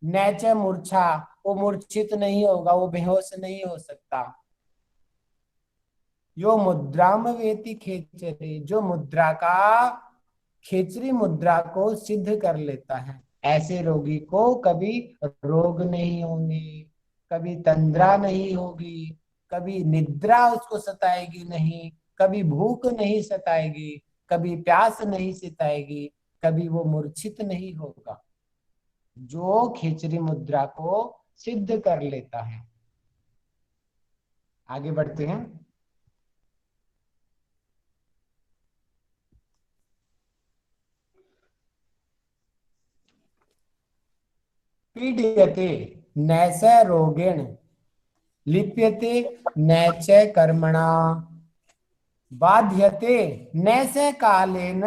S1: न च मूर्छा, वो मूर्छित नहीं होगा, वो बेहोश नहीं हो सकता, यो मुद्राम वेति खेचरी, जो मुद्रा का खेचरी मुद्रा को सिद्ध कर लेता है, ऐसे रोगी को कभी रोग नहीं होंगे, कभी तंद्रा नहीं होगी, कभी निद्रा उसको सताएगी नहीं, कभी भूख नहीं सताएगी, कभी प्यास नहीं सताएगी, कभी वो मूर्छित नहीं होगा, जो खेचरी मुद्रा को सिद्ध कर लेता है। आगे बढ़ते हैं। पीड्यते नैष रोगेण लिप्यते नैच कर्मणा बाध्यते नैष कालेन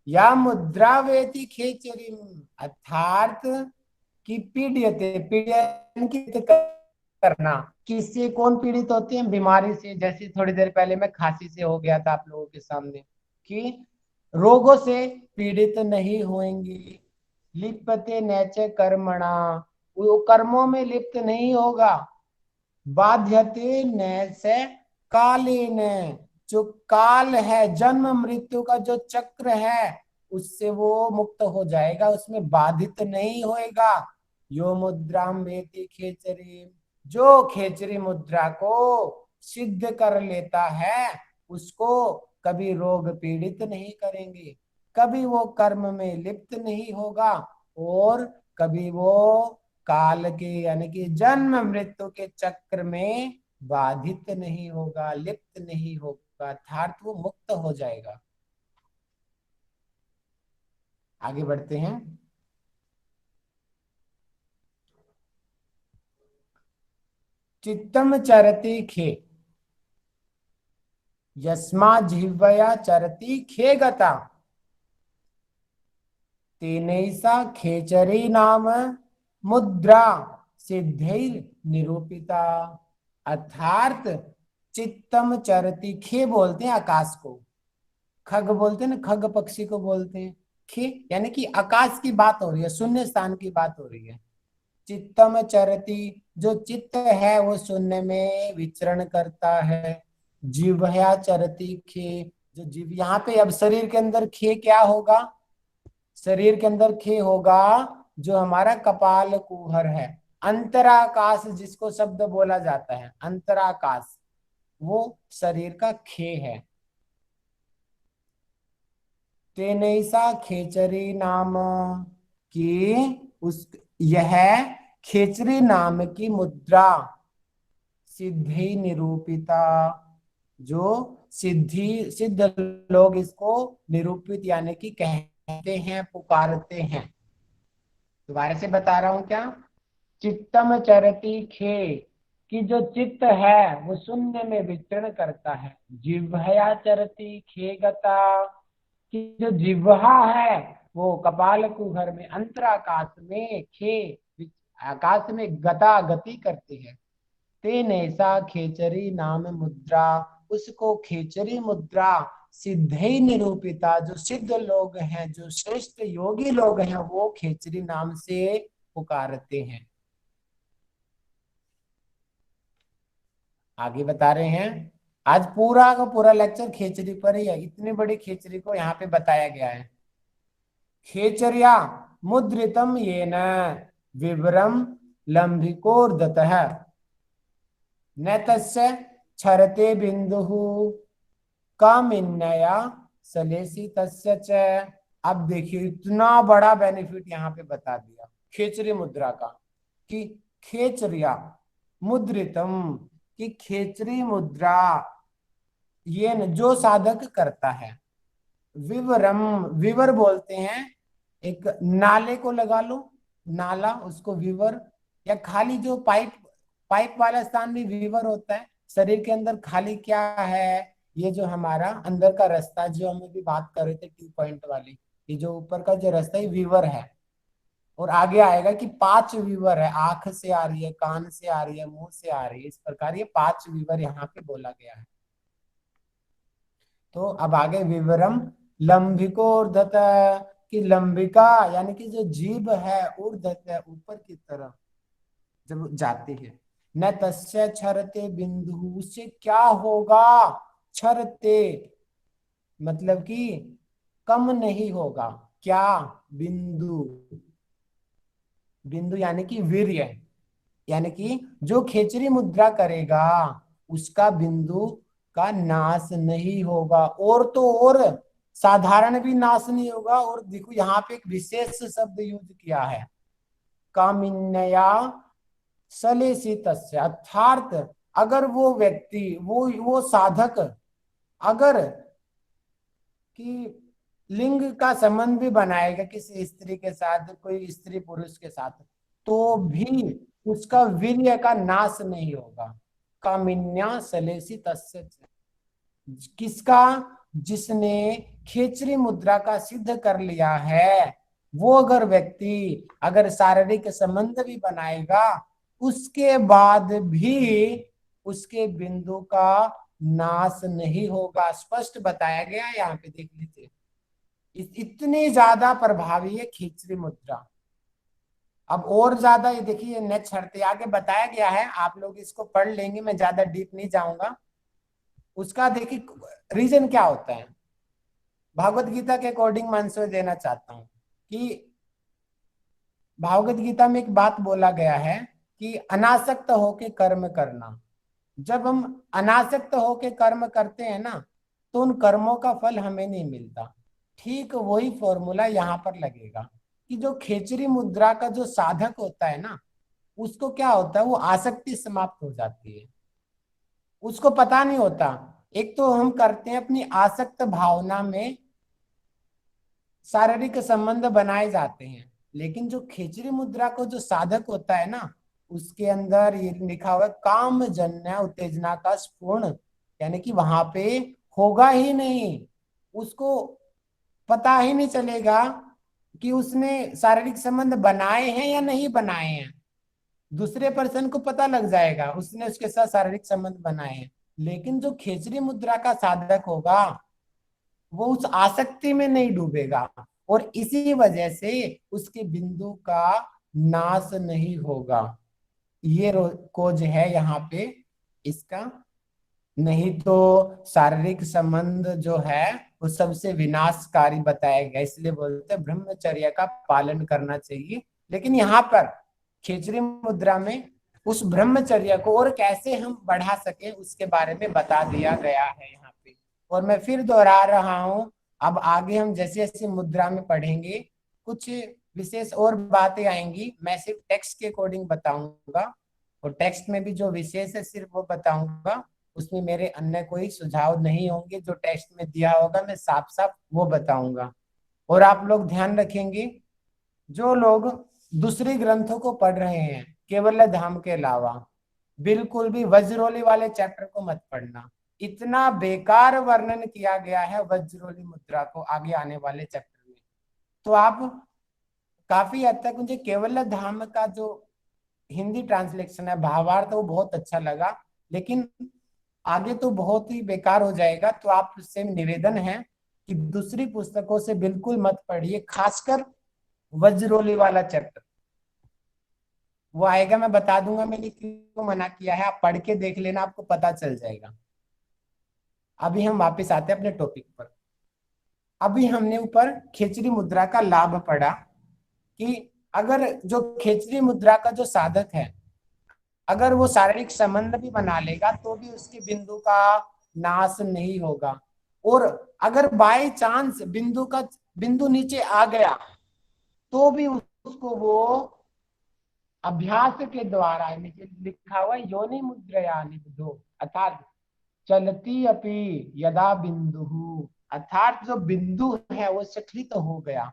S1: या मुद्रा वेति खेचरीम, अर्थात कि पीड्यते, पीड़न की करना, किससे कौन पीड़ित होते हैं? बीमारी से, जैसे थोड़ी देर पहले मैं खांसी से हो गया था आप लोगों के सामने, कि रोगों से पीड़ित नहीं होंगी, लिप्यते नैच कर्मणा, वो कर्मों में लिप्त नहीं होगा, बाध्यते नैष कालेन, जो काल है जन्म मृत्यु का जो चक्र है उससे वो मुक्त हो जाएगा, उसमें बाधित नहीं होएगा। यो मुद्राम वेति खेचरी, जो खेचरी मुद्रा को सिद्ध कर लेता है उसको कभी रोग पीड़ित नहीं करेंगे, कभी वो कर्म में लिप्त नहीं होगा और कभी वो काल के यानी कि जन्म मृत्यु के चक्र में बाधित नहीं होगा, लिप्त नहीं होगा, अर्थात वो मुक्त हो जाएगा। आगे बढ़ते हैं। चित्तम चरति खे, यस्मा जिह्वया चरति खे गता, तेनैसा खेचरी नाम मुद्रा सिद्धैर निरूपिता। अर्थात चित्तम चरति, खे बोलते हैं आकाश को, खग बोलते हैं ना, खग पक्षी को बोलते हैं खे, यानी कि आकाश की बात हो रही है, शून्य स्थान की बात हो रही है। चित्तम चरति, जो चित्त है वो शून्य में विचरण करता है। जिह्वया चरति खे, जो जीव, यहाँ पे अब शरीर के अंदर खे क्या होगा, शरीर के अंदर खे होगा जो हमारा कपाल कुहर है। अंतराकाश जिसको शब्द बोला जाता है, अंतराकाश, वो शरीर का खे है। तेनैसा खेचरी नाम की, उस यह खेचरी नाम की मुद्रा सिद्धि निरूपिता, जो सिद्ध लोग इसको निरूपित यानी कि कहते हैं, पुकारते हैं। दोबारा से बता रहा हूं क्या, चित्तम चरति खे, कि जो चित्त है वो शून्य में विचरण करता है। जिह्वया चरति खे गता, कि जो जिह्वा है वो कपाल कुहर में, अंतराकाश में, खे आकाश में गता, गति करती है। तेनैसा खेचरी नाम मुद्रा, उसको खेचरी मुद्रा सिद्धि निरूपिता, जो सिद्ध लोग हैं, जो श्रेष्ठ योगी लोग हैं, वो खेचरी नाम से पुकारते हैं। आगे बता रहे हैं, आज पूरा का पूरा लेक्चर खेचरी पर ही है। इतनी बड़ी खेचरी को यहाँ पे बताया गया है। खेचरिया मुद्रितम येन विवरम लंबिकोर्दतः न तस्य क्षरते बिंदुः कामिन्नया सलेसी तस्य च। अब देखिए इतना बड़ा बेनिफिट यहाँ पे बता दिया खेचरी मुद्रा का, कि खेचरिया मुद्रितम, कि खेचरी मुद्रा ये न जो साधक करता है, विवरम, विवर बोलते हैं, एक नाले को लगा लो, नाला, उसको विवर, या खाली जो पाइप, पाइप वाला स्थान भी विवर होता है। शरीर के अंदर खाली क्या है, ये जो हमारा अंदर का रास्ता, जो हम अभी बात कर रहे थे 2 पॉइंट वाली, ये जो ऊपर का जो रास्ता है विवर है। और आगे आएगा कि 5 विवर है, आंख से आ रही है, कान से आ रही है, मुंह से आ रही है, इस प्रकार ये 5 विवर यहाँ पे बोला गया है। तो अब आगे विवरम लंबिको ऊर्धत, कि लंबिका यानी कि जो जीभ है, ऊर्धत है, ऊपर की तरफ जब जाती है। न तस्य क्षरते बिंदु, उससे क्या होगा, क्षरते मतलब कि कम नहीं होगा, क्या, बिंदु, बिंदु यानी कि वीर्य, यानी कि जो खेचरी मुद्रा करेगा उसका बिंदु का नाश नहीं होगा। और तो और साधारण भी नाश नहीं होगा, और देखो यहाँ पे एक विशेष शब्द यूज किया है, कामिन्नया सलेसित, अर्थात अगर वो व्यक्ति, वो साधक अगर कि लिंग का संबंध भी बनाएगा किसी स्त्री के साथ, कोई स्त्री पुरुष के साथ, तो भी उसका वीर्य का नाश नहीं होगा। कामिन्या सलेसी तस्य, किसका, जिसने खेचरी मुद्रा का सिद्ध कर लिया है, वो अगर व्यक्ति अगर शारीरिक संबंध भी बनाएगा, उसके बाद भी उसके बिंदु का नाश नहीं होगा। स्पष्ट बताया गया है यहाँ पे, देख लीजिए, इतनी ज्यादा प्रभावी है खेचरी मुद्रा। अब और ज्यादा ये देखिए नेक्स्ट शर्त आगे बताया गया है, आप लोग इसको पढ़ लेंगे, मैं ज्यादा डीप नहीं जाऊंगा। उसका देखिए रीजन क्या होता है, भागवत गीता के अकॉर्डिंग मैं आंसर देना चाहता हूं कि भागवत गीता में एक बात बोला गया है कि अनासक्त होके कर्म करना। जब हम अनासक्त होके कर्म करते हैं ना, तो उन कर्मों का फल हमें नहीं मिलता। ठीक वही फॉर्मूला यहाँ पर लगेगा कि जो खेचरी मुद्रा का जो साधक होता है ना, उसको क्या होता है, वो आसक्ति समाप्त हो जाती है। उसको पता नहीं होता। एक तो हम करते हैं अपनी आसक्त भावना में शारीरिक संबंध बनाए जाते हैं, लेकिन जो खेचरी मुद्रा को जो साधक होता है ना, उसके अंदर ये लिखा हुआ है काम जन्य उत्तेजना का स्फुरण, यानी कि वहां पे होगा ही नहीं, उसको पता ही नहीं चलेगा कि उसने शारीरिक संबंध बनाए हैं या नहीं बनाए हैं। दूसरे पर्सन को पता लग जाएगा उसने उसके साथ शारीरिक संबंध बनाए हैं, लेकिन जो खेचरी मुद्रा का साधक होगा वो उस आसक्ति में नहीं डूबेगा, और इसी वजह से उसके बिंदु का नाश नहीं होगा। ये खोज है यहाँ पे इसका। नहीं तो शारीरिक संबंध जो है वो सबसे विनाशकारी बताया गया, इसलिए बोलते हैं ब्रह्मचर्य का पालन करना चाहिए। लेकिन यहाँ पर खेचरी मुद्रा में उस ब्रह्मचर्य को और कैसे हम बढ़ा सके उसके बारे में बता दिया गया है यहाँ पे। और मैं फिर दोहरा रहा हूँ, अब आगे हम जैसे जैसे मुद्रा में पढ़ेंगे कुछ विशेष और बातें आएंगी, मैं सिर्फ टेक्स्ट के अकॉर्डिंग बताऊंगा, और टेक्स्ट में भी जो विशेष है सिर्फ वो बताऊंगा, उसमें मेरे अन्य कोई सुझाव नहीं होंगे। जो टेक्स्ट में दिया होगा मैं साफ साफ वो बताऊंगा। और आप लोग ध्यान रखेंगे, जो लोग दूसरे ग्रंथों को पढ़ रहे हैं केवल धाम के अलावा, बिल्कुल भी वज्रोली वाले चैप्टर को मत पढ़ना। इतना बेकार वर्णन किया गया है वज्रोली मुद्रा को आगे आने वाले चैप्टर में। तो आप काफी हद तक मुझे केवल धाम का जो हिंदी ट्रांसलेशन है भावार्थ वो बहुत अच्छा लगा, लेकिन आगे तो बहुत ही बेकार हो जाएगा। तो आप से निवेदन है कि दूसरी पुस्तकों से बिल्कुल मत पढ़िए, खासकर वज्रोली वाला चैप्टर। वो आएगा, मैं बता दूंगा मैंने क्यों मना किया है, आप पढ़ के देख लेना, आपको पता चल जाएगा। अभी हम वापस आते हैं अपने टॉपिक पर। अभी हमने ऊपर खेचरी मुद्रा का लाभ पढ़ा कि अगर जो खेचरी मुद्रा का जो साधक है अगर वो शारीरिक संबंध भी बना लेगा तो भी उसके बिंदु का नाश नहीं होगा, और अगर बाय चांस बिंदु नीचे आ गया तो भी उसको वो अभ्यास के द्वारा, नीचे लिखा हुआ योनि मुद्रया निबद्धो, अर्थात चलती अपि यदा बिंदु, अर्थात जो बिंदु है वो स्खलित हो गया,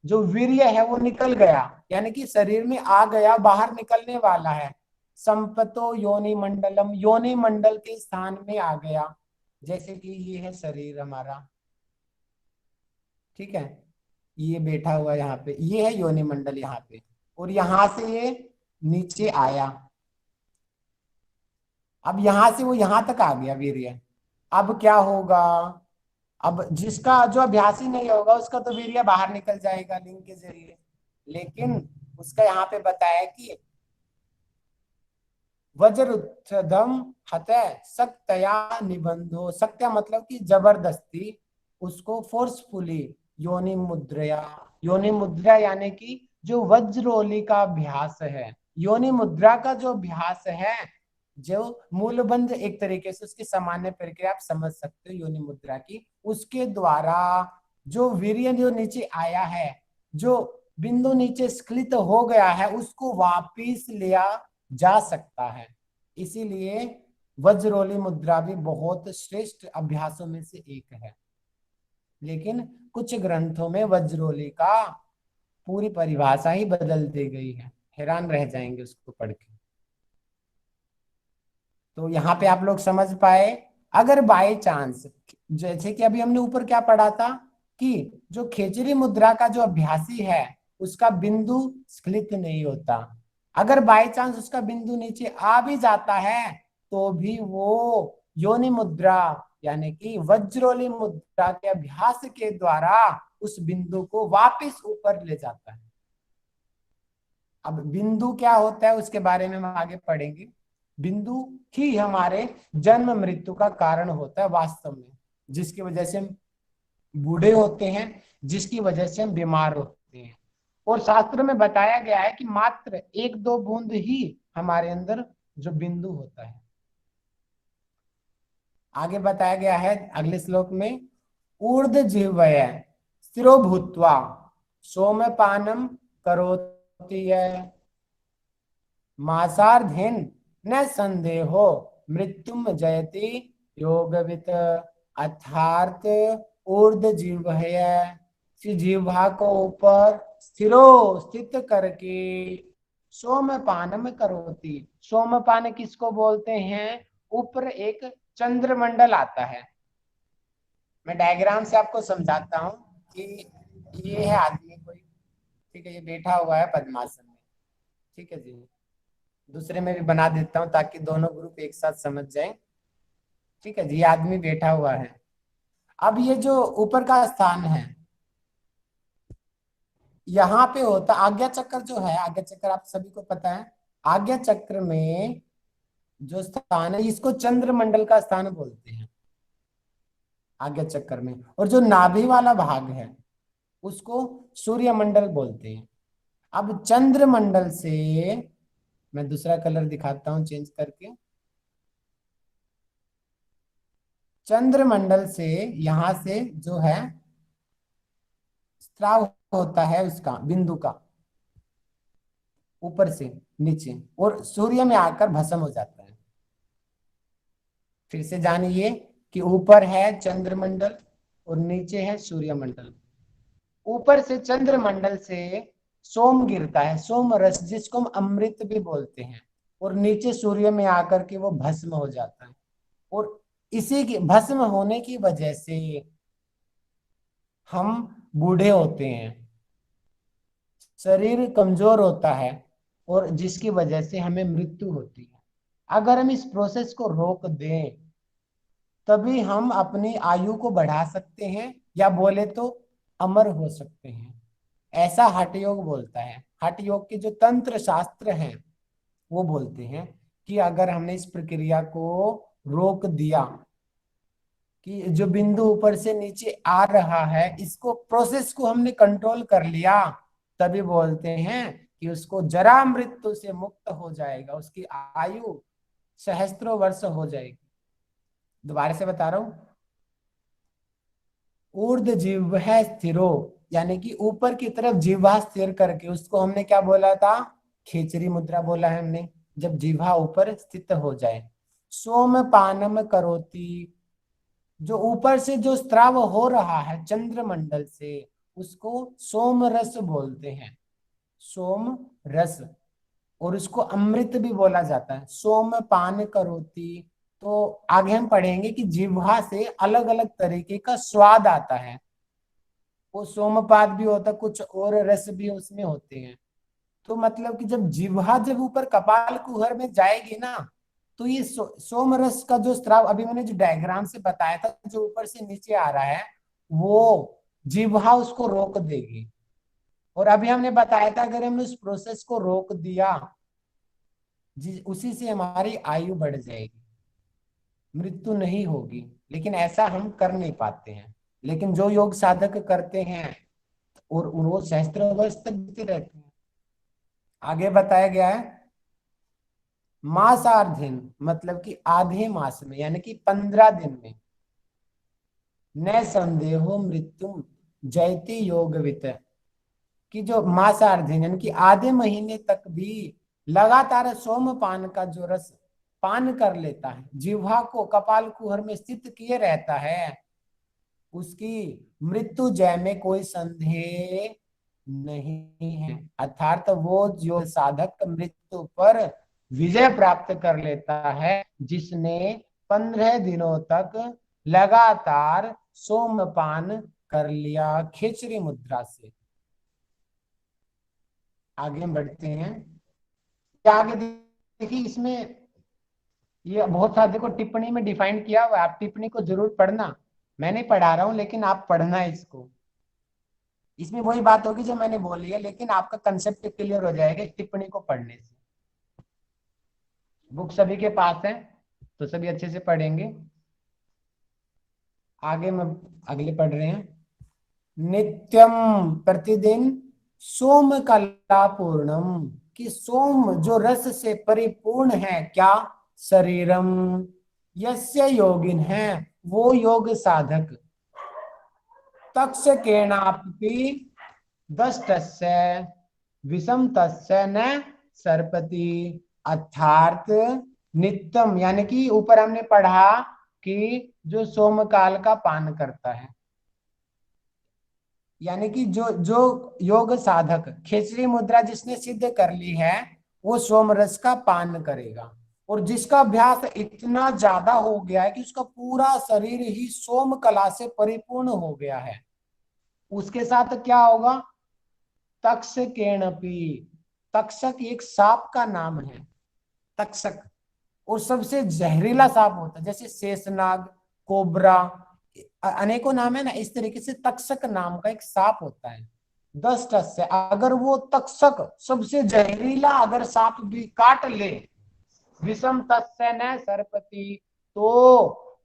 S1: जो वीर्य है वो निकल गया, यानी कि शरीर में आ गया, बाहर निकलने वाला है। संपतो योनि मंडलम, योनि मंडल के स्थान में आ गया, जैसे कि ये है शरीर हमारा, ठीक है, ये बैठा हुआ यहाँ पे, ये है योनि मंडल यहाँ पे, और यहां से ये नीचे आया, अब यहां से वो यहां तक आ गया वीर्य। अब क्या होगा, अब जिसका जो अभ्यासी नहीं होगा उसका तो वीर्य बाहर निकल जाएगा लिंग के जरिए, लेकिन उसका यहाँ पे बताया कि वज्रुत्थम हतः सक्तया निबंधो, सक्त्या मतलब कि जबरदस्ती, उसको फोर्सफुली योनि मुद्रा यानी कि जो वज्रोली का अभ्यास है, योनि मुद्रा का जो अभ्यास है, जो मूलबंध एक तरीके से उसकी सामान्य प्रक्रिया आप समझ सकते हो योनि मुद्रा की, उसके द्वारा जो वीर्य जो नीचे आया है, जो बिंदु नीचे स्खलित हो गया है, उसको वापिस लिया जा सकता है। इसीलिए वज्रोली मुद्रा भी बहुत श्रेष्ठ अभ्यासों में से एक है, लेकिन कुछ ग्रंथों में वज्रोली का पूरी परिभाषा ही बदल दी गई है, हैरान रह जाएंगे उसको पढ़ के। तो यहाँ पे आप लोग समझ पाए, अगर बाय चांस, जैसे कि अभी हमने ऊपर क्या पढ़ा था कि जो खेचरी मुद्रा का जो अभ्यासी है उसका बिंदु स्खलित नहीं होता, अगर बाय चांस उसका बिंदु नीचे आ भी जाता है तो भी वो योनि मुद्रा यानी कि वज्रोली मुद्रा के अभ्यास के द्वारा उस बिंदु को वापस ऊपर ले जाता है। अब बिंदु क्या होता है उसके बारे में हम आगे पढ़ेंगे। बिंदु ही हमारे जन्म मृत्यु का कारण होता है वास्तव में, जिसकी वजह से हम बूढ़े होते हैं, जिसकी वजह से हम बीमार होते हैं, और शास्त्र में बताया गया है कि मात्र 1-2 बूंद ही हमारे अंदर जो बिंदु होता है। आगे बताया गया है अगले श्लोक में, ऊर्ध्व जिह्वय स्थिरो भूत्वा सोमपानम करोति मासार्धेन न संदेहो मृत्युम जयति योगवित, अर्थात ऊर्ध जिह्वया, जिह्वा को ऊपर स्थित करके सोमपानम करोति। सोमपान किसको बोलते हैं? ऊपर एक चंद्रमंडल आता है। मैं डायग्राम से आपको समझाता हूं कि ये है आदमी कोई, ठीक है, ये बैठा हुआ है पद्मासन में, ठीक है जी। दूसरे में भी बना देता हूं ताकि दोनों ग्रुप एक साथ समझ जाएं, ठीक है जी। ये आदमी बैठा हुआ है। अब ये जो ऊपर का स्थान है, यहाँ पे होता आज्ञा चक्र जो है, आज्ञा चक्र आप सभी को पता है। आज्ञा चक्र में जो स्थान है इसको चंद्रमंडल का स्थान बोलते हैं आज्ञा चक्र में, और जो नाभि वाला भाग है उसको सूर्य मंडल बोलते हैं। अब चंद्रमंडल से मैं दूसरा कलर दिखाता हूं चेंज करके। चंद्रमंडल से यहां से जो है स्राव होता है उसका बिंदु का, ऊपर से नीचे, और सूर्य में आकर भस्म हो जाता है। फिर से जानिए कि ऊपर है चंद्रमंडल और नीचे है सूर्यमंडल। ऊपर से चंद्रमंडल से सोम गिरता है, सोम रस, जिसको हम अमृत भी बोलते हैं, और नीचे सूर्य में आकर के वो भस्म हो जाता है। और इसी की भस्म होने की वजह से हम बूढ़े होते हैं, शरीर कमजोर होता है, और जिसकी वजह से हमें मृत्यु होती है। अगर हम इस प्रोसेस को रोक दें तभी हम अपनी आयु को बढ़ा सकते हैं, या बोले तो अमर हो सकते हैं। ऐसा हठ योग बोलता है। हठ योग के जो तंत्र शास्त्र हैं वो बोलते हैं कि अगर हमने इस प्रक्रिया को रोक दिया कि जो बिंदु ऊपर से नीचे आ रहा है, इसको प्रोसेस को हमने कंट्रोल कर लिया, तभी बोलते हैं कि उसको जरा मृत्यु से मुक्त हो जाएगा, उसकी आयु सहस्त्रों वर्ष हो जाएगी। दोबारा से बता रहा हूं, ऊर्ध जिह्वा स्थिरो, यानी कि ऊपर की तरफ जिह्वा स्थिर करके, उसको हमने क्या बोला था? खेचरी मुद्रा बोला है हमने, जब जिह्वा ऊपर स्थित हो जाए। सोमपानम करोति, जो ऊपर से जो स्राव हो रहा है चंद्रमंडल से, उसको सोम रस बोलते हैं, सोम रस, और उसको अमृत भी बोला जाता है। सोमपान करोति, तो आगे हम पढ़ेंगे कि जिह्वा से अलग अलग तरीके का स्वाद आता है। वो सोमपाद भी होता है, कुछ और रस भी उसमें होते हैं। तो मतलब कि जब जिह्वा जब ऊपर कपाल कुहर में जाएगी ना, तो ये सोम रस का जो स्राव अभी मैंने जो डायग्राम से बताया था, जो ऊपर से नीचे आ रहा है, वो जिह्वा उसको रोक देगी। और अभी हमने बताया था अगर हमने उस प्रोसेस को रोक दिया, उसी से हमारी आयु बढ़ जाएगी, मृत्यु नहीं होगी। लेकिन ऐसा हम कर नहीं पाते हैं। लेकिन जो योग साधक करते हैं और वो सहस्त्र वर्ष तक जीते रहते हैं। आगे बताया गया है मासार्धीन, मतलब कि आधे मास में, यानी कि 15 दिन में, न संदेहो मृत्यु जयति योगवित, कि जो मासार्धीन यानी कि आधे महीने तक भी लगातार सोमपान का जो रस पान कर लेता है, जिह्वा को कपाल कुहर में स्थित किए रहता है, उसकी मृत्यु जय में कोई संदेह नहीं है। अर्थात वो जो साधक मृत्यु पर विजय प्राप्त कर लेता है, जिसने 15 दिनों तक लगातार सोमपान कर लिया खेचरी मुद्रा से। आगे बढ़ते हैं। आगे देखिए, इसमें ये बहुत सारे देखो टिप्पणी में डिफाइन किया हुआ है, आप टिप्पणी को जरूर पढ़ना। मैं नहीं पढ़ा रहा हूं, लेकिन आप पढ़ना है इसको। इसमें वही बात होगी जो मैंने बोली है, लेकिन आपका कंसेप्ट क्लियर हो जाएगा टिप्पणी को पढ़ने से। बुक सभी के पास है तो सभी अच्छे से पढ़ेंगे। आगे में अगले पढ़ रहे हैं। नित्यम, प्रतिदिन, सोम कला पूर्णम, कि सोम जो रस से परिपूर्ण है, क्या? शरीरम, यस्य योगिन है, वो योग साधक, तक्ष केणापि दष्टस्य विषम तस्य न सर्पति, अर्थात नित्यम यानी कि ऊपर हमने पढ़ा कि जो सोमकाल का पान करता है, यानी कि जो जो योग साधक खेचरी मुद्रा जिसने सिद्ध कर ली है वो सोमरस का पान करेगा। और जिसका अभ्यास इतना ज्यादा हो गया है कि उसका पूरा शरीर ही सोम कला से परिपूर्ण हो गया है, उसके साथ क्या होगा? तक्षकेणपि, तक्षक एक सांप का नाम है, तक्षक, और सबसे जहरीला सांप होता है, जैसे शेषनाग, कोबरा, अनेकों नाम है ना, इस तरीके से तक्षक नाम का एक सांप होता है। 10 टस से अगर वो तक्षक सबसे जहरीला अगर सांप भी काट ले, विषम तस्य न सर्पति, तो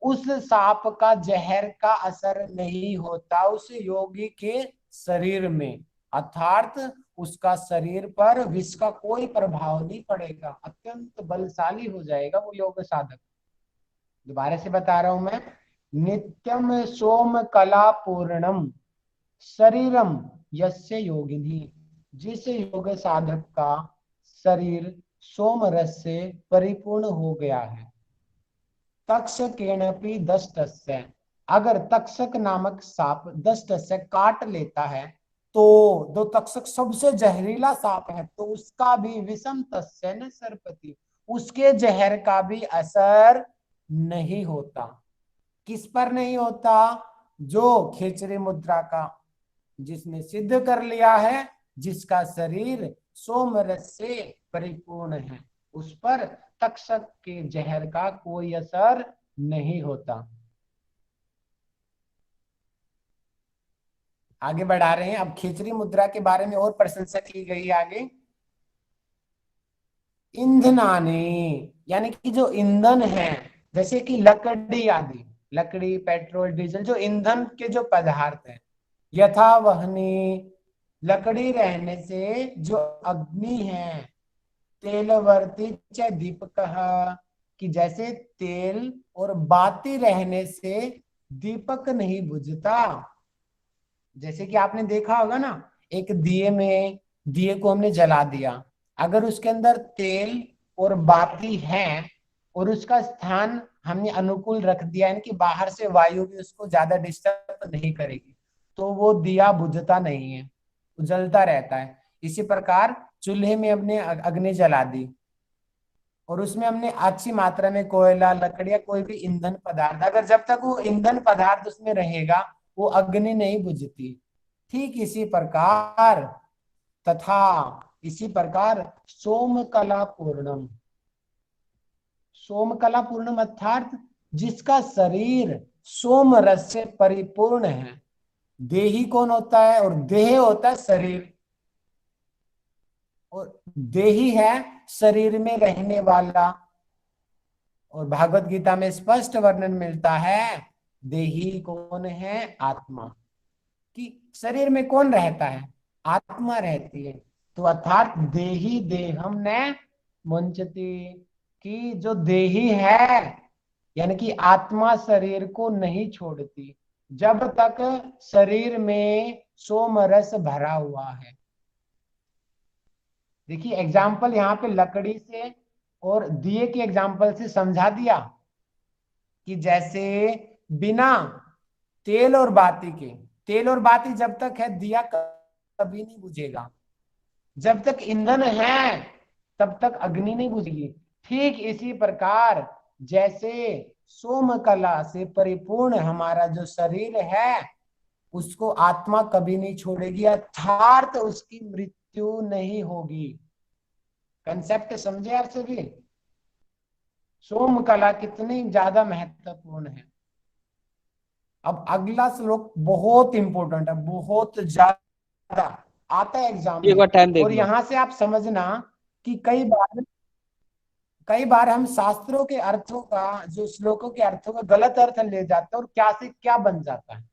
S1: उस सांप का जहर का असर नहीं होता उस योगी के शरीर में, अर्थात उसका शरीर पर विष का कोई प्रभाव नहीं पड़ेगा, अत्यंत बलशाली हो जाएगा वो योग साधक। दोबारा से बता रहा हूं मैं, नित्यम सोम कला पूर्णम शरीरम यस्य योगिनी, जिस योग साधक का शरीर सोम रस से परिपूर्ण हो गया है। तक्षकेणपि 10 टस्य, अगर तक्षक नामक सांप 10 टस्य काट लेता है, तो दो तक्षक सबसे जहरीला सांप है, तो उसका भी विषम तस्य न सर्पति, उसके जहर का भी असर नहीं होता। किस पर नहीं होता? जो खेचरी मुद्रा का जिसने सिद्ध कर लिया है, जिसका शरीर सोमरस से परिपूर्ण है, उस पर तक्षक के जहर का कोई असर नहीं होता। आगे बढ़ा रहे हैं, अब खेचरी मुद्रा के बारे में और प्रशंसा की गई आगे। ईंधनाने, यानी कि जो ईंधन है, जैसे कि लकड़ी आदि, लकड़ी, पेट्रोल, डीजल, जो ईंधन के जो पदार्थ है, यथा वहनी, लकड़ी रहने से जो अग्नि है, तेलवर्ती च दीपक, कि जैसे तेल और बाती रहने से दीपक नहीं बुझता। जैसे कि आपने देखा होगा ना, एक दिए को हमने जला दिया, अगर उसके अंदर तेल और बाती है और उसका स्थान हमने अनुकूल रख दिया, यानी कि बाहर से वायु भी उसको ज्यादा डिस्टर्ब नहीं करेगी, तो वो दिया बुझता नहीं है, जलता रहता है। इसी प्रकार चूल्हे में हमने अग्नि जला दी और उसमें हमने अच्छी मात्रा में कोयला, लकड़ियां, कोई भी ईंधन पदार्थ, अगर जब तक वो ईंधन पदार्थ उसमें रहेगा वो अग्नि नहीं बुझती। ठीक इसी प्रकार, तथा इसी प्रकार सोम कला पूर्णम, सोम कला पूर्णम अर्थात जिसका शरीर सोम रस से परिपूर्ण है। देही कौन होता है? और देह होता है शरीर, और देही है शरीर में रहने वाला, और भागवत गीता में स्पष्ट वर्णन मिलता है, देही कौन है? आत्मा, कि शरीर में कौन रहता है? आत्मा रहती है। तो अर्थात देही देहम न मुंचती, कि जो देही है यानी कि आत्मा शरीर को नहीं छोड़ती जब तक शरीर में सोम रस भरा हुआ है। देखिए एग्जाम्पल यहाँ पे लकड़ी से और दिए के एग्जाम्पल से समझा दिया कि जैसे बिना तेल और बाती के, तेल और बाती जब तक है दिया कभी नहीं बुझेगा, जब तक ईंधन है तब तक अग्नि नहीं बुझेगी। ठीक इसी प्रकार जैसे सोम कला से परिपूर्ण हमारा जो शरीर है उसको आत्मा कभी नहीं छोड़ेगी, अर्थात उसकी मृत्यु नहीं होगी। कंसेप्ट समझे आप सभी? सोम कला कितनी ज्यादा महत्वपूर्ण है। अब अगला श्लोक बहुत इंपॉर्टेंट है, बहुत ज्यादा आता है एग्जाम
S2: एक बार टाइम
S1: में,
S2: देख
S1: और
S2: लो।
S1: यहां से आप समझना कि कई बार हम शास्त्रों के अर्थों का, जो श्लोकों के अर्थों का गलत अर्थ ले जाते हैं और क्या से क्या बन जाता है।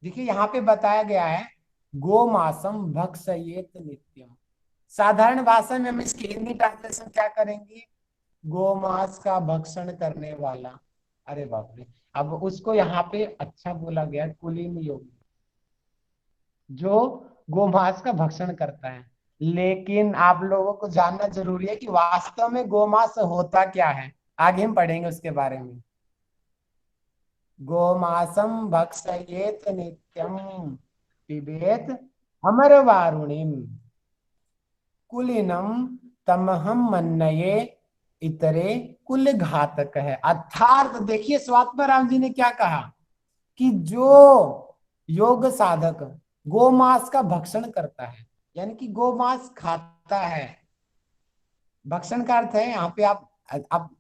S1: देखिए यहाँ पे बताया गया है गो मासम भक्षयेत नित्यम, साधारण भाषा में हम इसकी हिंदी ट्रांसलेशन क्या करेंगे? गोमांस का भक्षण करने वाला। अरे बाप रे, अब उसको यहाँ पे अच्छा बोला गया कुलीन योगी, जो गोमांस का भक्षण करता है। लेकिन आप लोगों को जानना जरूरी है कि वास्तव में गोमांस होता क्या है। आगे हम पढ़ेंगे उसके बारे में। गोमासम भक्षयेत नित्यम पिबेत अमरवारुणिम कुलीनम तमहम मन्नये इतरे कुल घातक है। अर्थात देखिए स्वात्माराम जी ने क्या कहा कि जो योग साधक गोमांस का भक्षण करता है, यानी कि गोमांस खाता है, भक्षण का अर्थ है यहाँ पे आप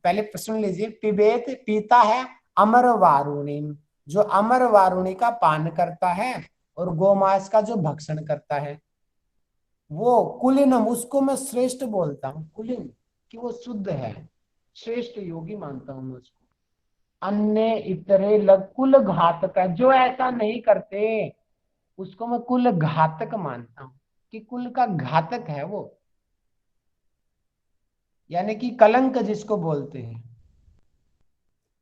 S1: पहले सुन लीजिए, पिबेत पीता है, अमर वारुणी जो अमर वारुणी का पान करता है और गोमांस का जो भक्षण करता है, वो कुलीनम, उसको मैं श्रेष्ठ बोलता हूँ, कुलीन कि वो शुद्ध है, श्रेष्ठ योगी मानता हूं मैं उसको। अन्य इतरे लग कुल घातक है, जो ऐसा नहीं करते उसको मैं कुल घातक मानता हूं, कि कुल का घातक है वो, यानी कि कलंक जिसको बोलते हैं।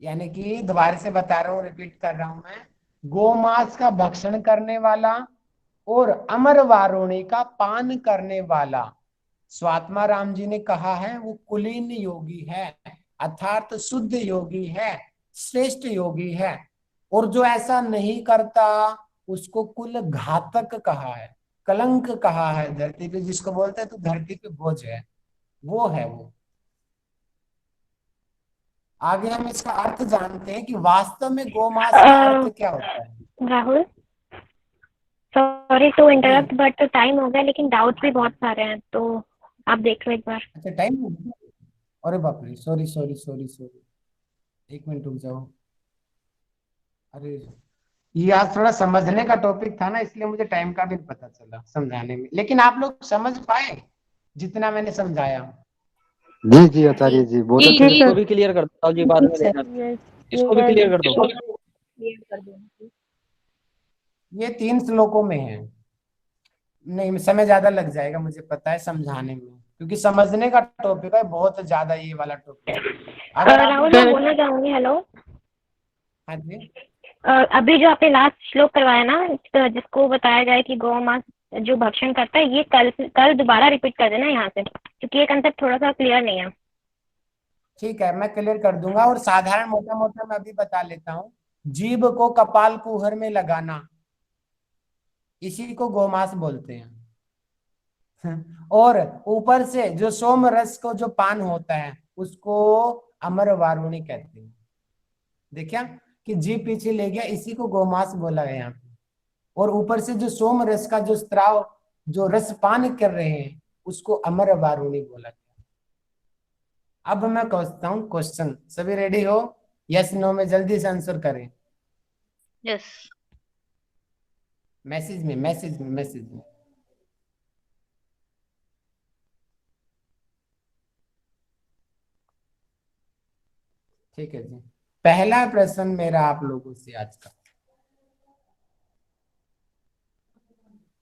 S1: यानी कि दोबारा से बता रहा हूं, रिपीट कर रहा हूं मैं, गोमांस का भक्षण करने वाला और अमर वारुणी का पान करने वाला, स्वात्मा राम जी ने कहा है वो कुलीन योगी है, अर्थात शुद्ध योगी है, श्रेष्ठ योगी है। और जो ऐसा नहीं करता उसको कुल घातक कहा है, कलंक कहा है, धरती पे जिसको बोलते हैं तो धरती पे बोझ है, वो है वो। आगे हम इसका अर्थ जानते हैं कि वास्तव में गोमांस का अर्थ क्या होता है।
S6: राहुल, सॉरी टू इंटरप्ट,
S1: जी,
S6: बट टाइम हो गया, लेकिन डाउट्स भी बहुत सारे हैं, तो आप देख लो एक बार।
S1: अच्छा टाइम हो गया? अरे बाप रे, सॉरी सॉरी सॉरी सॉरी, एक मिनट रुक जाओ। अरे ये आज थोड़ा समझने का टॉपिक था ना, इसलिए मुझे टाइम का भी नहीं पता चला समझाने में, लेकिन आप लोग समझ पाए जितना मैंने समझाया।
S2: जी जी आचार्य जी बहुत
S5: जी
S2: अच्छा।
S5: जी
S2: इसको भी क्लियर कर दो जी, बाद में देना। इसको भी क्लियर कर दो।
S1: ये 3 श्लोकों में है, नहीं समय ज्यादा लग जाएगा मुझे पता है समझाने में, क्योंकि समझने का टॉपिक है बहुत ज्यादा ये वाला टॉपिक। अगर आप
S6: राहुल, मैं बोलना चाहूंगी, हेलो।
S1: हाँ जी,
S6: अभी जो आपने लास्ट श्लोक करवाया ना, तो जिसको बताया जाए कि गौ मांस जो भक्षण करता है, ये कल कल दोबारा रिपीट कर देना यहाँ से, क्योंकि ये कंसेप्ट थोड़ा सा क्लियर नहीं है।
S1: ठीक है मैं क्लियर कर दूंगा। और साधारण मोटा मोटा मैं अभी बता लेता हूँ, जीभ को कपाल कुहर में लगाना, इसी को गोमांस बोलते हैं। और ऊपर से जो सोम रस को जो पान होता है उसको अमर वारुणी कहते हैं। देखिए कि जीभ पीछे ले गया, इसी को गोमांस बोला गया यहाँ पे। और ऊपर से जो सोम रस का जो स्त्राव, जो रस पान कर रहे हैं, उसको अमर वारुणी बोला गया। अब मैं पूछता हूँ क्वेश्चन, सभी रेडी हो? यस नो में जल्दी से आंसर करें।
S5: यस।
S1: मैसेज में मैसेज में मैसेज में। ठीक है जी, पहला प्रश्न मेरा आप लोगों से आज का,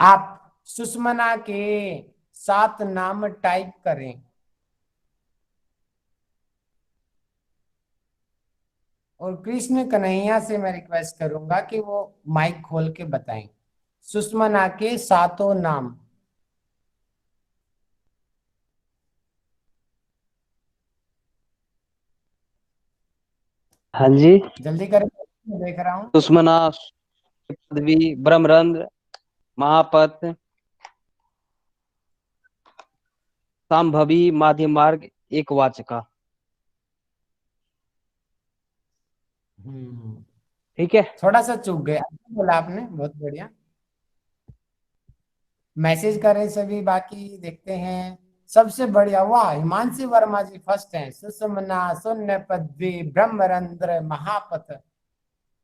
S1: आप सुषमना के 7 नाम टाइप करें और कृष्ण कन्हैया से मैं रिक्वेस्ट करूंगा कि वो माइक खोल के बताएं सुषमना के 7 नाम।
S2: हाँ जी।
S1: जल्दी करें, मैं देख रहा हूँ।
S2: दुश्मना, पदवी, ब्रह्मरंध्र, महापथ, संभवी, माध्य मार्ग, एक वाचका। ठीक है।
S1: थोड़ा सा चूक गया, अच्छा बोला आपने, बहुत बढ़िया। मैसेज करें सभी, बाकी देखते हैं। सबसे बढ़िया, वाह, हिमांशु वर्मा जी फर्स्ट हैं। सुषमना, शून्य पदवी, ब्रह्मरंध्र, महापथ,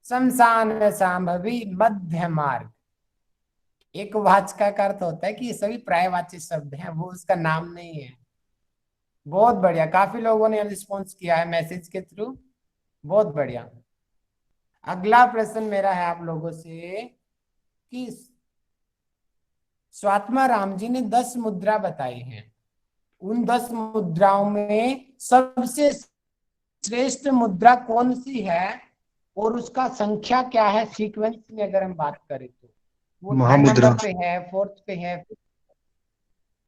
S1: शमशान, सांभवी, मध्य मार्ग, एक वाचका का अर्थ होता है कि ये सभी पर्यायवाची शब्द हैं, वो उसका नाम नहीं है। बहुत बढ़िया, काफी लोगों ने रिस्पॉन्स किया है मैसेज के थ्रू, बहुत बढ़िया। अगला प्रश्न मेरा है आप लोगों से कि स्वात्मा राम जी ने 10 मुद्रा बताई हैं, उन 10 मुद्राओं में सबसे श्रेष्ठ मुद्रा कौन सी है और उसका संख्या क्या है सीक्वेंस में, अगर हम बात करें तो वो 3rd
S7: महामुद्रा।
S1: नंबर पे है, 4th पे है।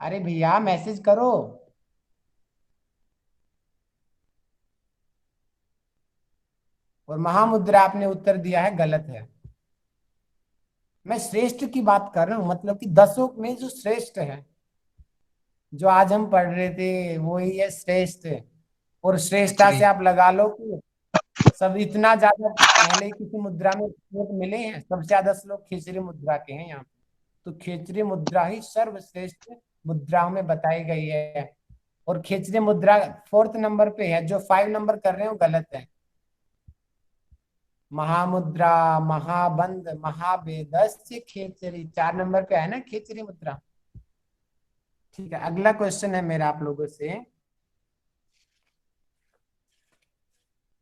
S1: अरे भैया मैसेज करो। और महामुद्रा आपने उत्तर दिया है, गलत है। मैं श्रेष्ठ की बात कर रहा हूं, मतलब कि 10 में जो श्रेष्ठ है, जो आज हम पढ़ रहे थे वो ही है श्रेष्ठ। और श्रेष्ठता से आप लगा लो कि सब इतना ज्यादा पहले किसी मुद्रा में श्लोक मिले हैं, सबसे ज्यादा श्लोक खेचरी मुद्रा के हैं यहाँ पे। तो खेचरी मुद्रा ही सर्वश्रेष्ठ मुद्राओं में बताई गई है। और खेचरी मुद्रा 4th नंबर पे है, जो 5 नंबर कर रहे हो गलत है। महामुद्रा, महाबंध, महावेदस्य खेचरी 4 नंबर पे है ना खेचरी मुद्रा। ठीक है, अगला क्वेश्चन है मेरा आप लोगों से।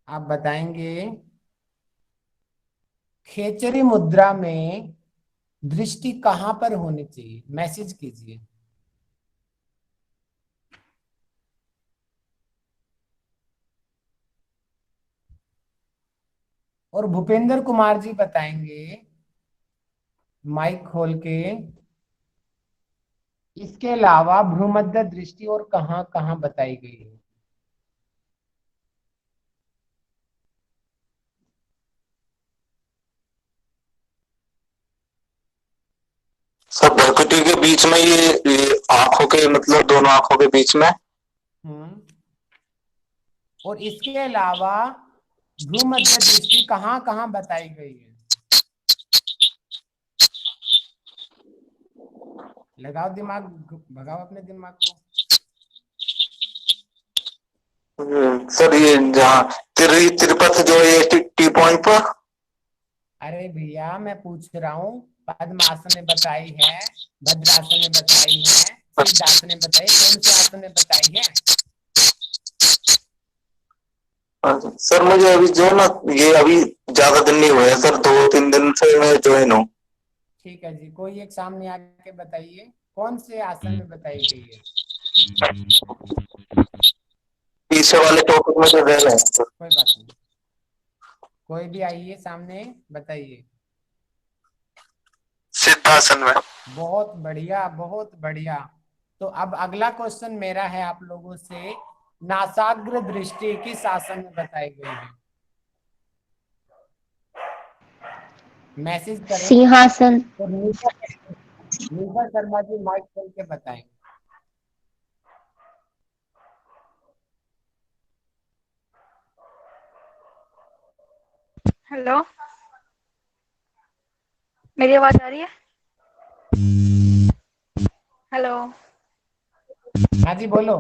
S1: आप बताएंगे खेचरी मुद्रा में दृष्टि कहां पर होनी चाहिए, मैसेज कीजिए। और भूपेंद्र कुमार जी बताएंगे माइक खोल के, इसके अलावा भ्रूमध्य दृष्टि और कहां कहां बताई गई है।
S3: सर भ्रुकुटी के बीच में ये आंखों के, मतलब दोनों आंखों के बीच में।
S1: और इसके अलावा भ्रूमध्य दृष्टि कहां कहां बताई गई है। लगाओ दिमाग, भगाओ अपने दिमाग को।
S3: सर ये जहाँ तिरुपति जो ये टी पॉइंट पर।
S1: अरे भैया मैं पूछ रहा हूँ, पद्मासन ने बताई है, भद्रासन ने बताई है, सिद्धासन ने बताई, कौन से आसन ने बताई है।
S3: सर मुझे अभी जो ना, ये अभी ज्यादा दिन नहीं हुए हैं सर, 2-3 दिन से मैं ज्वाइन हूँ।
S1: ठीक है जी, कोई एक सामने आके बताइए कौन से आसन में बताई गई है।
S3: पीछे वाले टॉपिक में जो रह रहे हैं।
S1: कोई बात नहीं, कोई भी आइए सामने बताइए।
S3: सिद्धासन में।
S1: बहुत बढ़िया, बहुत बढ़िया। तो अब अगला क्वेश्चन मेरा है आप लोगों से, नासाग्र दृष्टि किस आसन में बताई गई है। मैसेज करें।
S6: सिंहासन।
S1: तो नीता शर्मा जी माइक खोल के बताएं।
S7: हेलो, मेरी आवाज आ रही है। हेलो,
S1: हाँ जी बोलो।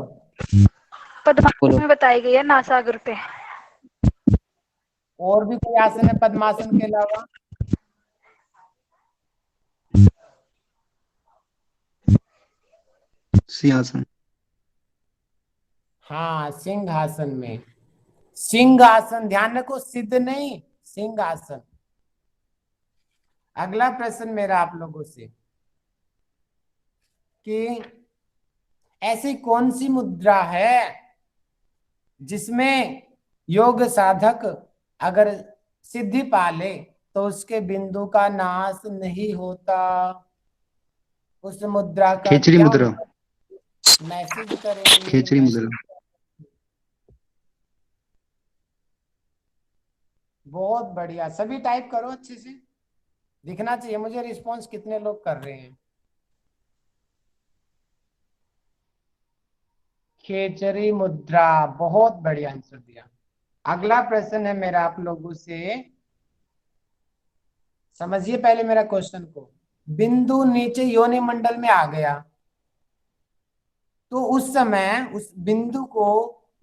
S7: पद्मासन में बताई गई है नासागर पे।
S1: और भी कोई आसन है पद्मासन के अलावा।
S8: सिंहासन।
S1: हाँ, सिंहासन में। सिंहासन, ध्यान रखो, सिद्ध नहीं, सिंहासन। अगला प्रश्न मेरा आप लोगों से कि ऐसी कौन सी मुद्रा है जिसमें योग साधक अगर सिद्धि पाले तो उसके बिंदु का नाश नहीं होता। उस मुद्रा का
S8: खेचरी
S1: क्या
S8: मुद्रा।
S1: मैसेज करेंगे।
S8: खेचरी मुद्रा।
S1: बहुत बढ़िया, सभी टाइप करो अच्छे से, दिखना चाहिए मुझे रिस्पॉन्स कितने लोग कर रहे हैं। खेचरी मुद्रा, बहुत बढ़िया आंसर दिया। अगला प्रश्न है मेरा आप लोगों से, समझिए पहले मेरा क्वेश्चन को। बिंदु नीचे योनि मंडल में आ गया तो उस समय उस बिंदु को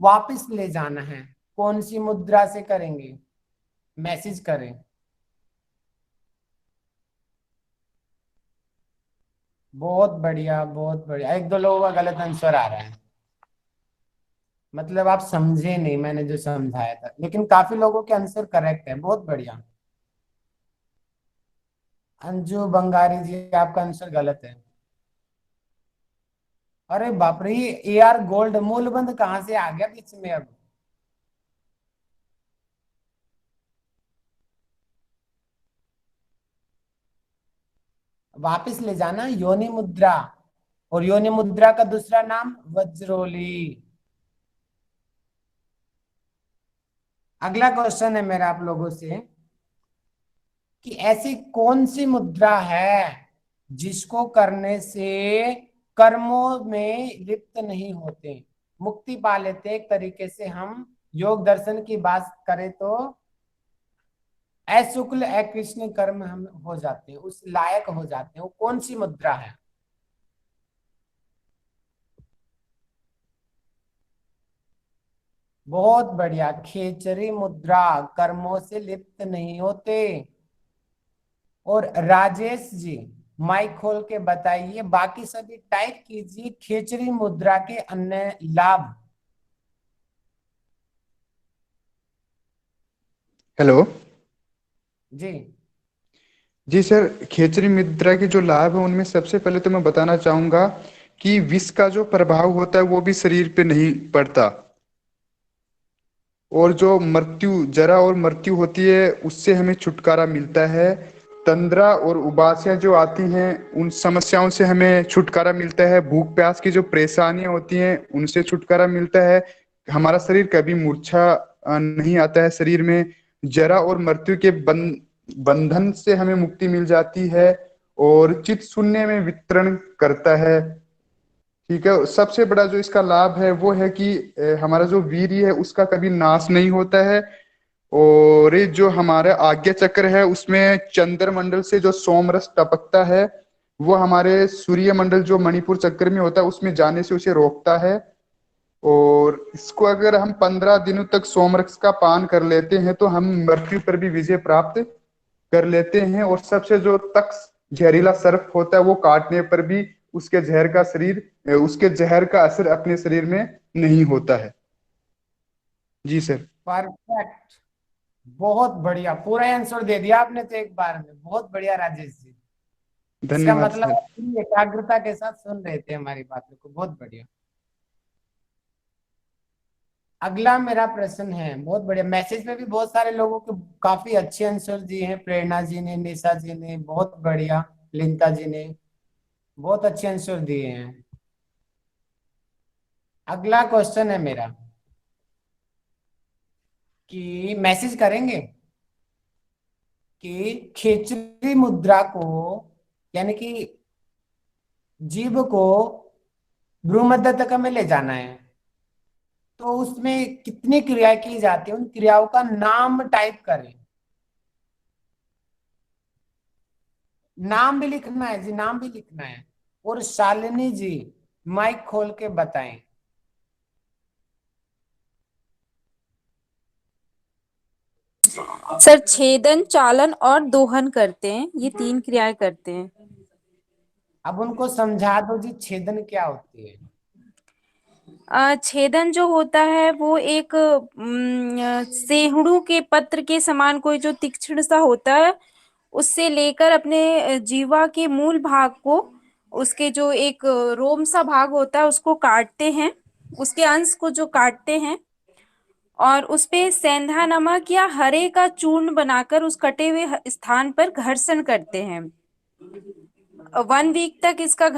S1: वापस ले जाना है, कौन सी मुद्रा से करेंगे, मैसेज करें। बहुत बढ़िया, बहुत बढ़िया। 1-2 लोगों का गलत आंसर आ रहा है, मतलब आप समझे नहीं मैंने जो समझाया था, लेकिन काफी लोगों के आंसर करेक्ट है। बहुत बढ़िया। अंजू बंगारी जी आपका आंसर गलत है। अरे बाप रे, AR गोल्ड मूलबंध कहां से आ गया बीच में अब। वापस ले जाना योनि मुद्रा, और योनि मुद्रा का दूसरा नाम वज्रोली। अगला क्वेश्चन है मेरा आप लोगों से कि ऐसी कौन सी मुद्रा है जिसको करने से कर्मों में लिप्त नहीं होते, मुक्ति पा लेते। एक तरीके से हम योग दर्शन की बात करें तो अशुक्ल अकृष्ण कर्म हम हो जाते हैं, उस लायक हो जाते हैं। वो कौन सी मुद्रा है? बहुत बढ़िया, खेचरी मुद्रा, कर्मों से लिप्त नहीं होते। और राजेश जी माइक खोल के बताइए, बाकी सभी टाइप कीजिए खेचरी मुद्रा के अन्य लाभ।
S8: हेलो
S1: जी
S8: जी सर, खेचरी मुद्रा के जो लाभ है उनमें सबसे पहले तो मैं बताना चाहूंगा कि विष का जो प्रभाव होता है वो भी शरीर पे नहीं पड़ता, और जो मृत्यु, जरा और मृत्यु होती है उससे हमें छुटकारा मिलता है। तंद्रा और उबासियां जो आती हैं उन समस्याओं से हमें छुटकारा मिलता है। भूख प्यास की जो परेशानियां होती हैं उनसे छुटकारा मिलता है। हमारा शरीर कभी मूर्छा नहीं आता है शरीर में। जरा और मृत्यु के बंधन से हमें मुक्ति मिल जाती है, और चित शून्य में वितरण करता है। ठीक है, सबसे बड़ा जो इसका लाभ है वो है कि हमारा जो वीर्य है उसका कभी नाश नहीं होता है। और ये जो हमारा आज्ञा चक्र है उसमें चंद्रमंडल से जो सोमरस टपकता है वो हमारे सूर्य मंडल जो मणिपुर चक्र में होता है उसमें जाने से उसे रोकता है। और इसको अगर हम 15 दिनों तक सोमरस का पान कर लेते हैं तो हम मृत्यु पर भी विजय प्राप्त कर लेते हैं। और सबसे जो तक्ष जहरीला सर्प होता है वो काटने पर भी उसके जहर का असर अपने शरीर में नहीं होता है। जी सर।
S1: परफेक्ट, बहुत बढ़िया, पूरा आंसर दे दिया आपने तो एक बार में। बहुत बढ़िया राजेश जी। इसका
S8: धन्यवाद
S1: मतलब
S8: सर।
S1: आप पूरी एकाग्रता के साथ सुन रहे थे हमारी बातों को। बहुत बढ़िया। अगला मेरा प्रश्न है, बहुत बढ़िया। मैसेज में भी बहुत सारे लोगों के काफी अच्छे आंसर दिए हैं। प्रेरणा जी ने, निशा जी ने, बहुत बढ़िया, लिंता जी ने बहुत अच्छे आंसर दिए हैं। अगला क्वेश्चन है मेरा कि मैसेज करेंगे कि खेचरी मुद्रा को, यानी कि जीव को भ्रूमध्य तक में ले जाना है, तो उसमें कितनी क्रियाएं की जाती है, उन क्रियाओं का नाम टाइप करें। नाम भी लिखना है जी, नाम भी लिखना है। और शालिनी जी माइक खोल के बताएं।
S9: सर छेदन, चालन और दोहन करते हैं, ये 3 क्रियाएं करते हैं।
S1: अब उनको समझा दो जी, छेदन क्या होती है।
S9: छेदन जो होता है वो एक सेहड़ू के पत्र के समान कोई जो तीक्ष्ण सा होता है, उससे लेकर अपने जीवा के मूल भाग को, उसके जो एक रोम सा भाग होता है उसको काटते हैं, उसके अंश को जो काटते हैं, और उस पे सेंधा नमक या हरे का चूर्ण बनाकर उस कटे हुए स्थान पर घर्षण करते हैं। 1 वीक तक इसका